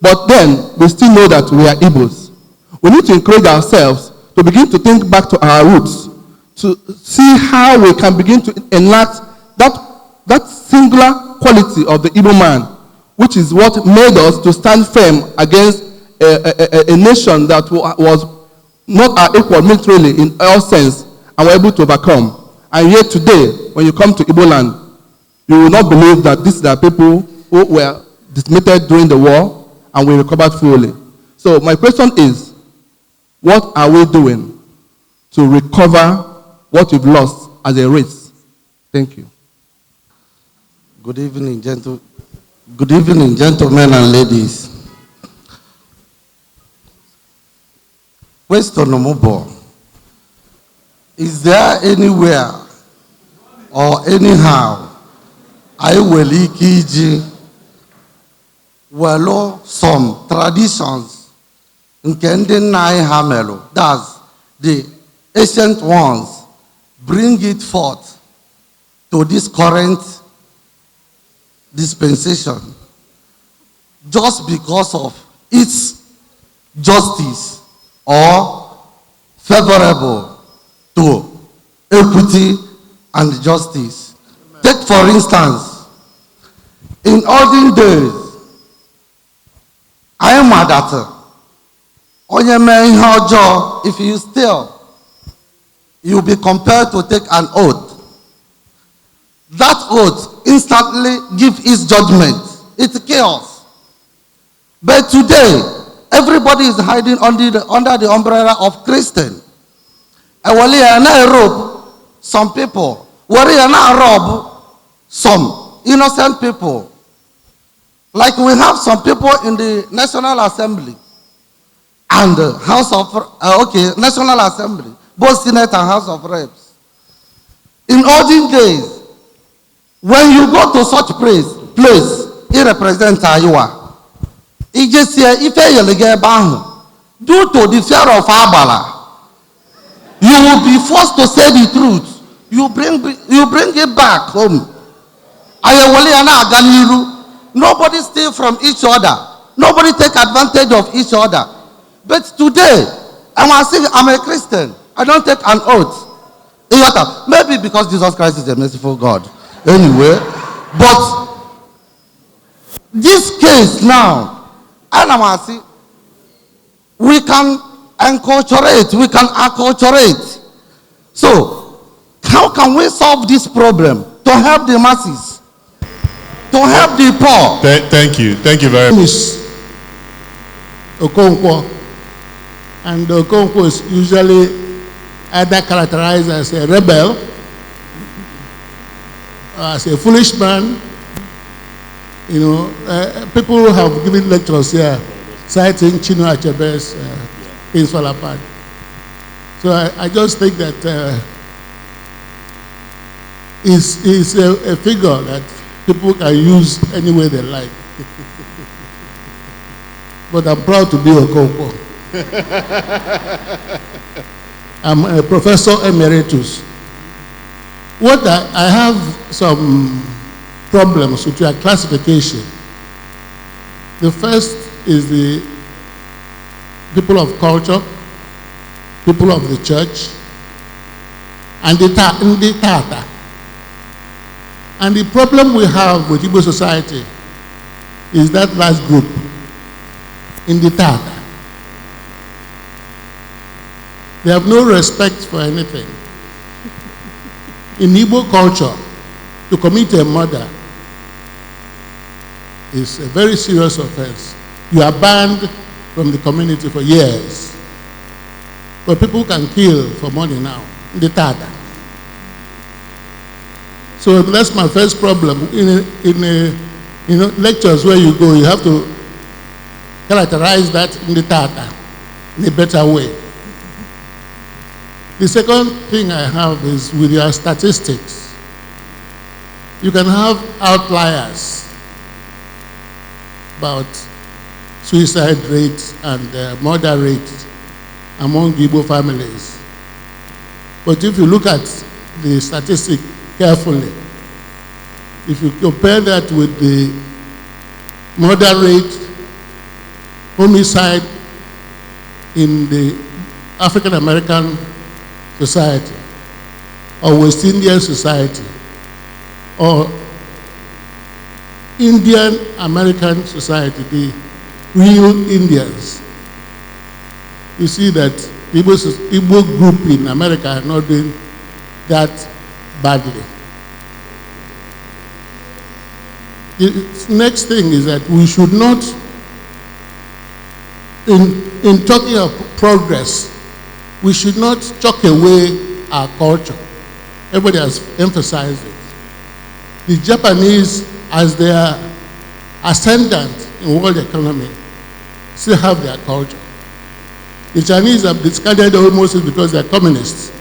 But then, we still know that we are Igbos. We need to encourage ourselves to begin to think back to our roots, to see how we can begin to enact that singular quality of the Igbo man, which is what made us to stand firm against a nation that was not our equal militarily in all sense, and were able to overcome. And yet today, when you come to Igbo land, you will not believe that these are people who were decimated during the war and we recovered fully. So my question is, what are we doing to recover what we've lost as a race? Thank you. Good evening, gentlemen and ladies. Question number: is there anywhere or anyhow I will some traditions in Kendin Nai Hamelo, that's the ancient ones, bring it forth to this current dispensation just because of its justice or favorable to equity and justice. Take for instance, in olden days, I am mad at her. If you steal, you'll be compelled to take an oath. That oath instantly gives its judgment. It's chaos. But today, everybody is hiding under the umbrella of Christian. Some people, rob some innocent people. Like we have some people in the National Assembly and House of, National Assembly, both Senate and House of Reps. In olden days, when you go to such place, it represents Iowa. It just here, if due to the fear of Abala, you will be forced to say the truth. You bring it back home. Nobody steal from each other. Nobody take advantage of each other. But today, I'm a Christian. I don't take an oath. Maybe because Jesus Christ is a merciful God. Anyway, but this case now, we can acculturate. So, how can we solve this problem to help the masses? To help the poor. Thank you very much. Okonkwo, and Okonkwo is usually either characterized as a rebel, or as a foolish man. You know, people have given lectures here citing Chinua Achebe's Things Fall Apart. So I just think that is a figure that people can use any way they like. But I'm proud to be Okonkwo. I'm a professor emeritus. I have some problems with your classification. The first is the people of culture, people of the church, and the Tata. And the problem we have with Igbo society is that last group, in the Tata. They have no respect for anything. In Igbo culture, to commit a murder is a very serious offense. You are banned from the community for years. But people can kill for money now. The Tata. So that's my first problem. In lectures where you go, you have to characterize that in the Tata in a better way. The second thing I have is with your statistics. You can have outliers about suicide rates and murder rates among Igbo families. But if you look at the statistic carefully, if you compare that with the murder rate, homicide in the African American society, or West Indian society, or Indian American society, the real Indians, you see that the Igbo group in America are not doing that badly. The next thing is that we should not, in talking of progress, we should not chuck away our culture. Everybody has emphasized it. The Japanese, as they are ascendant in world economy, still have their culture. The Chinese have discarded almost because they are communists.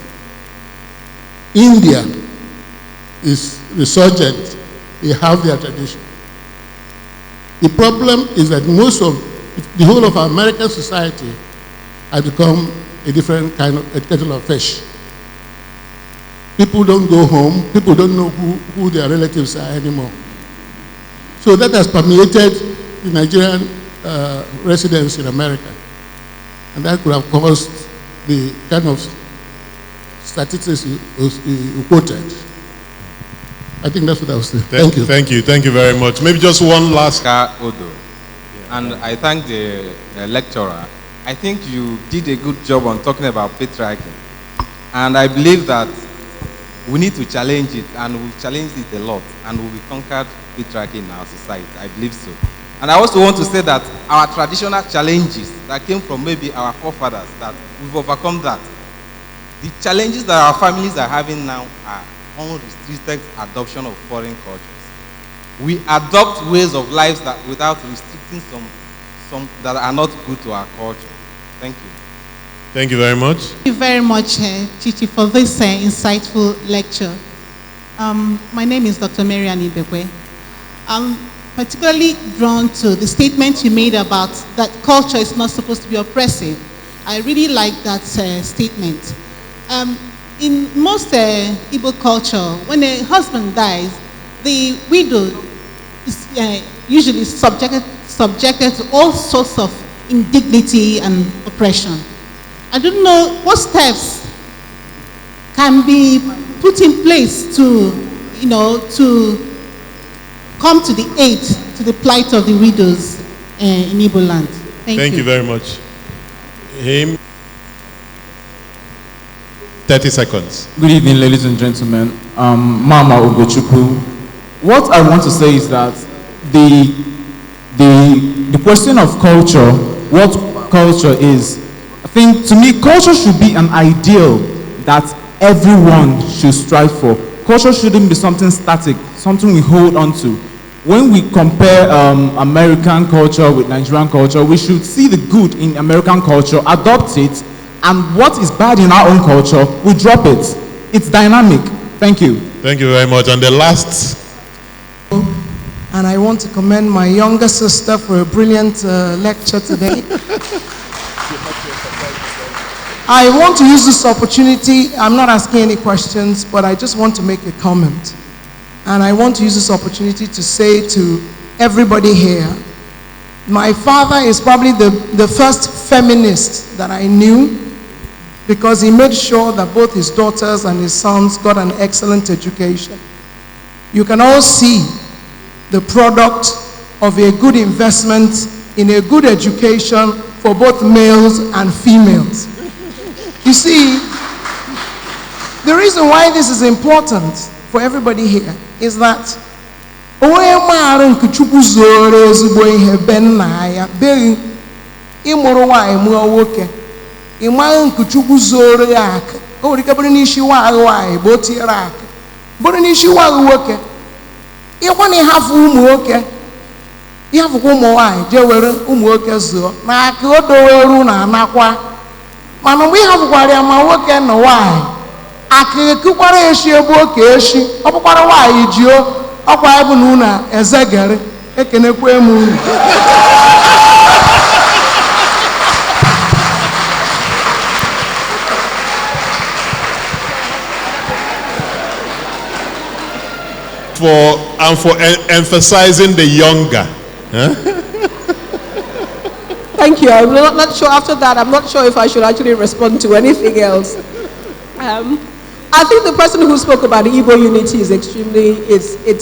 India is resurgent. They have their tradition. The problem is that the whole of American society has become a different kind of a kettle of fish. People don't go home. People don't know who their relatives are anymore. So that has permeated the Nigerian residents in America. And that could have caused the kind of statistics you quoted. I think that's what I was saying. Thank you. Thank you very much. Maybe just one last. Odo. And I thank the lecturer. I think you did a good job on talking about patriarchy. And I believe that we need to challenge it, and we've challenged it a lot, and we've conquered patriarchy in our society. I believe so. And I also want to say that our traditional challenges that came from maybe our forefathers, that we've overcome that. The challenges that our families are having now are unrestricted adoption of foreign cultures. We adopt ways of life that without restricting some that are not good to our culture. Thank you. Thank you very much. Thank you very much, Chichi, for this insightful lecture. My name is Dr. Mary Anibekwe. I'm particularly drawn to the statement you made about that culture is not supposed to be oppressive. I really like that statement. In most Igbo culture, when a husband dies, the widow is usually subjected to all sorts of indignity and oppression. I don't know what steps can be put in place to, to come to the aid to the plight of the widows in Igbo land. Thank you very much. Him. 30 seconds. Good evening, ladies and gentlemen. Mama Ugochukwu. What I want to say is that the question of culture, what culture is, I think to me, culture should be an ideal that everyone should strive for. Culture shouldn't be something static, something we hold on to. When we compare American culture with Nigerian culture, we should see the good in American culture, adopt it, and what is bad in our own culture, we drop it. It's dynamic. Thank you. Thank you very much. And the last. And I want to commend my younger sister for a brilliant lecture today. I want to use this opportunity. I'm not asking any questions, but I just want to make a comment. And I want to use this opportunity to say to everybody here, my father is probably the first feminist that I knew, because he made sure that both his daughters and his sons got an excellent education. You can all see the product of a good investment in a good education for both males and females. You see, the reason why this is important for everybody here is that ịma nkuchukwu zoro ya aka o nwere ike bụrụ n'isi nwaanyị bụ o tinyere aka bụrụ n'isi nwaanyị nwoke ịkwa na ịhafụ ụmụ nwoke ịhafụkwa ụmụ nwaanyị jee were ụmụ nwoke zụọ n'aka o doweru na anakwa mana mgbe ịhafụkwara ya ma nwoke na nwaanyị aka ekukwara eshi ebe oke eshi ọ bụkwara nwaanyị jio ọkwa ebe na unu ezegere ekenekwa m unu for emphasizing the younger. Thank you. I'm not sure after that. I'm not sure if I should actually respond to anything else. I think the person who spoke about Igbo unity is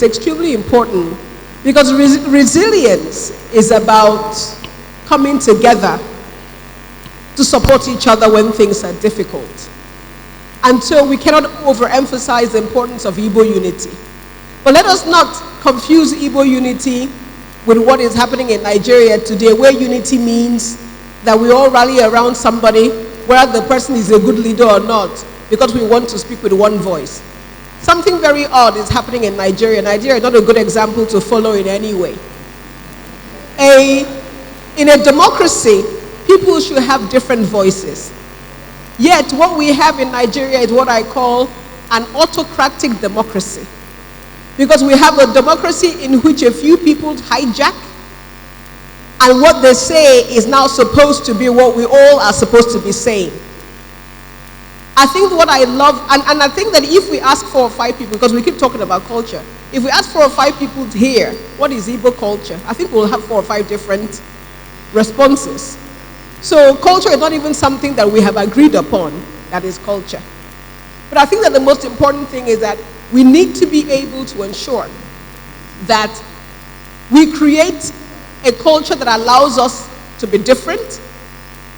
extremely important because resilience is about coming together to support each other when things are difficult. And so we cannot overemphasize the importance of Igbo unity. But let us not confuse Igbo unity with what is happening in Nigeria today, where unity means that we all rally around somebody, whether the person is a good leader or not, because we want to speak with one voice. Something very odd is happening in Nigeria. Nigeria is not a good example to follow in any way. In a democracy, people should have different voices. Yet what we have in Nigeria is what I call an autocratic democracy. Because we have a democracy in which a few people hijack, and what they say is now supposed to be what we all are supposed to be saying. I think what I love, and I think that if we ask 4 or 5 people, because we keep talking about culture, if we ask 4 or 5 people here, what is Igbo culture? I think we'll have 4 or 5 different responses. So culture is not even something that we have agreed upon, that is culture. But I think that the most important thing is that we need to be able to ensure that we create a culture that allows us to be different,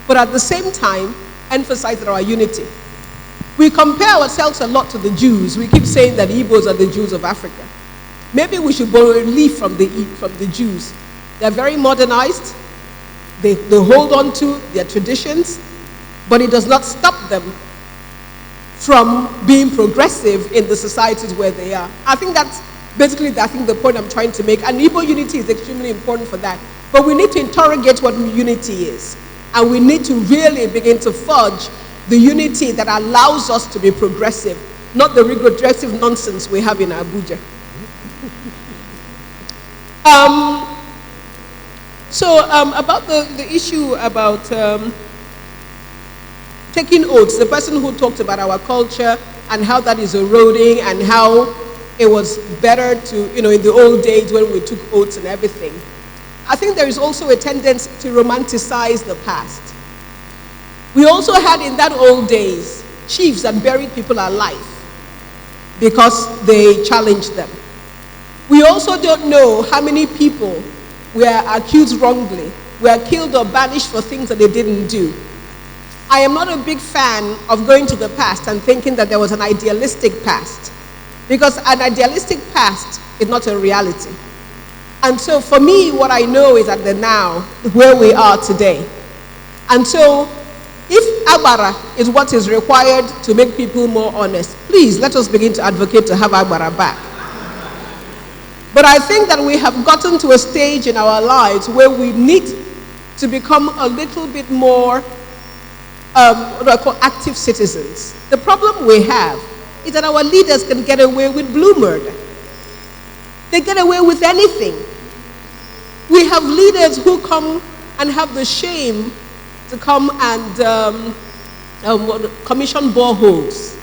but at the same time, emphasize our unity. We compare ourselves a lot to the Jews. We keep saying that Igbos are the Jews of Africa. Maybe we should borrow a leaf from the Jews. They're very modernized. They hold on to their traditions, but it does not stop them from being progressive in the societies where they are. I think that's basically the point I'm trying to make. And Igbo unity is extremely important for that. But we need to interrogate what unity is. And we need to really begin to forge the unity that allows us to be progressive, not the regressive nonsense we have in Abuja. About the issue about taking oaths, the person who talked about our culture and how that is eroding and how it was better to, in the old days when we took oaths and everything. I think there is also a tendency to romanticize the past. We also had in that old days chiefs that buried people alive because they challenged them. We also don't know how many people were accused wrongly, were killed or banished for things that they didn't do. I am not a big fan of going to the past and thinking that there was an idealistic past, because an idealistic past is not a reality. And so for me, what I know is at the now, where we are today. And so if Agbara is what is required to make people more honest, please let us begin to advocate to have Agbara back. But I think that we have gotten to a stage in our lives where we need to become a little bit more what I call active citizens. The problem we have is that our leaders can get away with blue murder. They get away with anything. We have leaders who come and have the shame to come and commission boreholes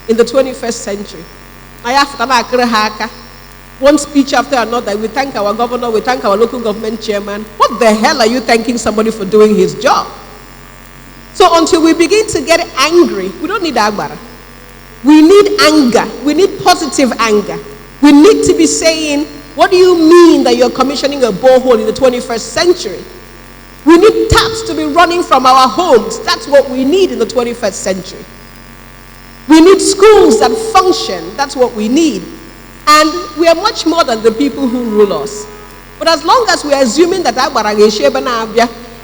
in the 21st century. One speech after another, we thank our governor, we thank our local government chairman. What the hell are you thanking somebody for doing his job? So until we begin to get angry, we don't need Agbara. We need anger. We need positive anger. We need to be saying, what do you mean that you're commissioning a borehole in the 21st century? We need taps to be running from our homes. That's what we need in the 21st century. We need schools that function. That's what we need. And we are much more than the people who rule us. But as long as we are assuming that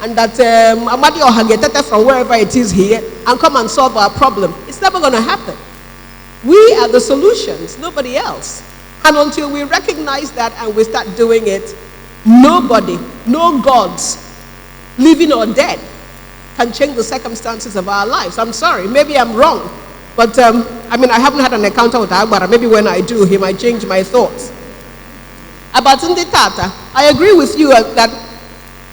and that Amadi or Hagetete from wherever it is here and come and solve our problem. It's never going to happen. We are the solutions, nobody else. And until we recognize that and we start doing it, nobody, no gods, living or dead, can change the circumstances of our lives. I'm sorry, maybe I'm wrong. But I mean, I haven't had an encounter with Agbara. Maybe when I do, he might change my thoughts. About Ndi Tata, I agree with you that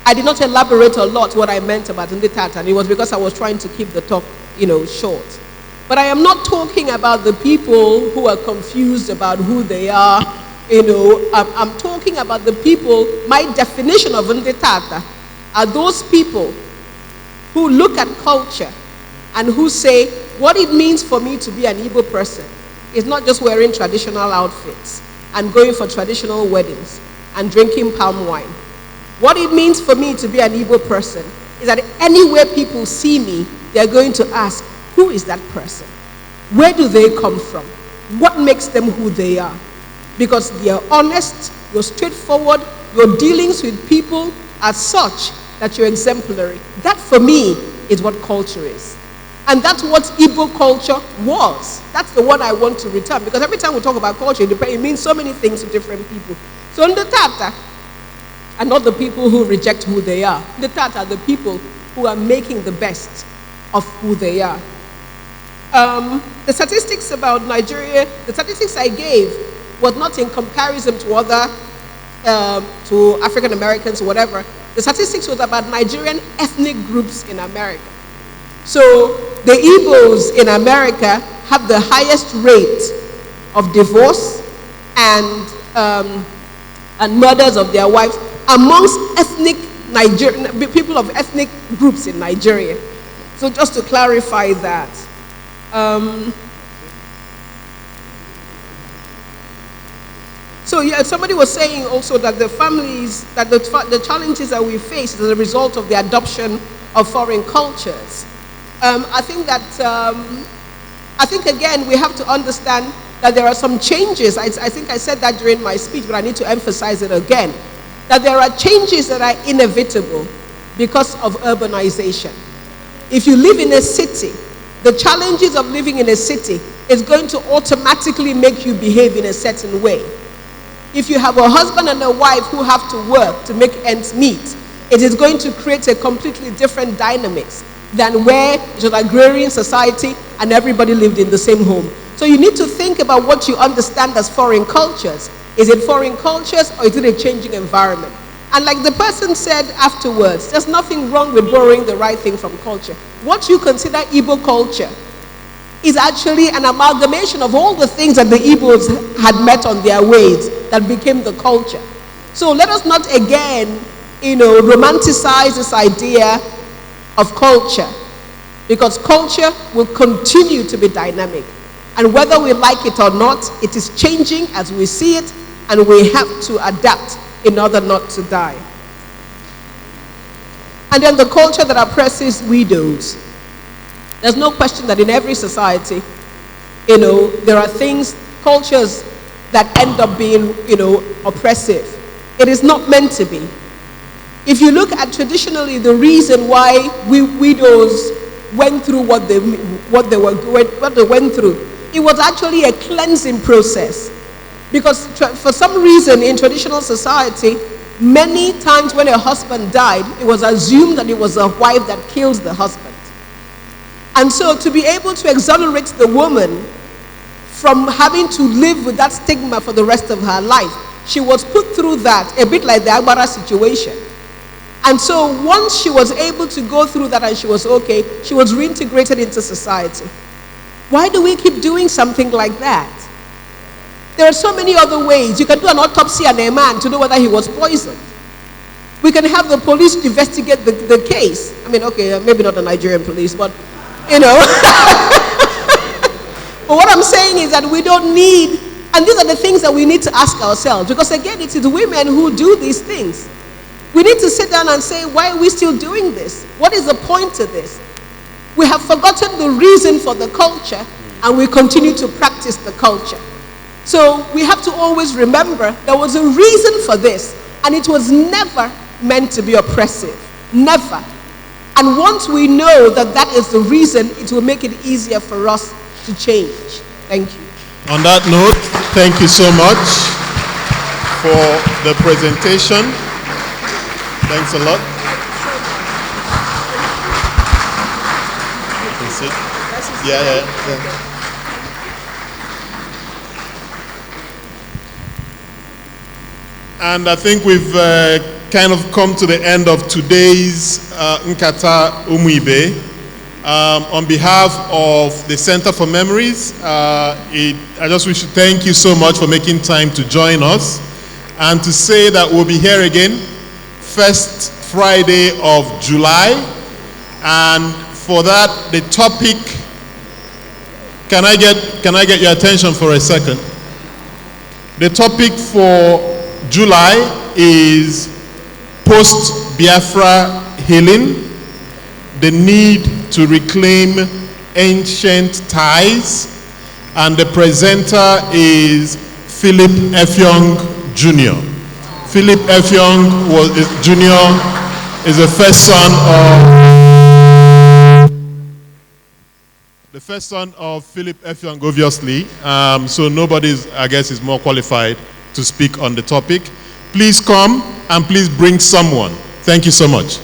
I did not elaborate a lot what I meant about Ndi Tata, and it was because I was trying to keep the talk, short. But I am not talking about the people who are confused about who they are. I'm talking about the people. My definition of Ndi Tata are those people who look at culture and who say, what it means for me to be an Igbo person is not just wearing traditional outfits and going for traditional weddings and drinking palm wine. What it means for me to be an Igbo person is that anywhere people see me, they're going to ask, who is that person? Where do they come from? What makes them who they are? Because they're honest, you're straightforward, your dealings with people are such that you're exemplary. That for me is what culture is. And that's what Igbo culture was. That's the one I want to return, because every time we talk about culture, it means so many things to different people. So Ndi Tata are not the people who reject who they are. Ndi Tata are the people who are making the best of who they are. The statistics about Nigeria, the statistics I gave was not in comparison to other, to African Americans or whatever. The statistics was about Nigerian ethnic groups in America. So the Igbos in America have the highest rate of divorce and murders of their wives amongst ethnic people of ethnic groups in Nigeria. So just to clarify that. So yeah, somebody was saying also that the families, that the challenges that we face as a result of the adoption of foreign cultures. I think again, we have to understand that there are some changes. I think I said that during my speech, but I need to emphasize it again. That there are changes that are inevitable because of urbanization. If you live in a city, the challenges of living in a city is going to automatically make you behave in a certain way. If you have a husband and a wife who have to work to make ends meet, it is going to create a completely different dynamics than where it's an agrarian society and everybody lived in the same home. So you need to think about what you understand as foreign cultures. Is it foreign cultures or is it a changing environment? And like the person said afterwards, there's nothing wrong with borrowing the right thing from culture. What you consider Igbo culture is actually an amalgamation of all the things that the Igbos had met on their ways that became the culture. So let us not again, romanticize this idea of culture, because culture will continue to be dynamic. And whether we like it or not, it is changing as we see it, and we have to adapt in order not to die. And then the culture that oppresses widows. There's no question that in every society, there are things, cultures that end up being, oppressive. It is not meant to be. If you look at traditionally the reason why widows went through what they went through, it was actually a cleansing process. Because for some reason in traditional society, many times when a husband died, it was assumed that it was a wife that kills the husband. And so to be able to exonerate the woman from having to live with that stigma for the rest of her life, she was put through that, a bit like the Agbara situation. And so once she was able to go through that and she was okay, she was reintegrated into society. Why do we keep doing something like that? There are so many other ways. You can do an autopsy on a man to know whether he was poisoned. We can have the police investigate the case. I mean, okay, maybe not the Nigerian police, but, But what I'm saying is that we don't need, and these are the things that we need to ask ourselves, because again, it is women who do these things. We need to sit down and say, why are we still doing this? What is the point to this? We have forgotten the reason for the culture, and we continue to practice the culture. So we have to always remember there was a reason for this, and it was never meant to be oppressive. Never. And once we know that that is the reason, it will make it easier for us to change. Thank you. On that note, thank you so much for the presentation. Thanks a lot. Yeah. And I think we've kind of come to the end of today's Nkata Umuibe. On behalf of the Center for Memories, I just wish to thank you so much for making time to join us, and to say that we'll be here again first Friday of July. And for that, the topic, can I get your attention for a second? The topic for July is post-Biafra healing, the need to reclaim ancient ties, and the presenter is Philip Effiong Jr. Philip Effiong Jr. is the first son of Philip Effiong, obviously. So nobody, I guess, is more qualified to speak on the topic. Please come and please bring someone. Thank you so much.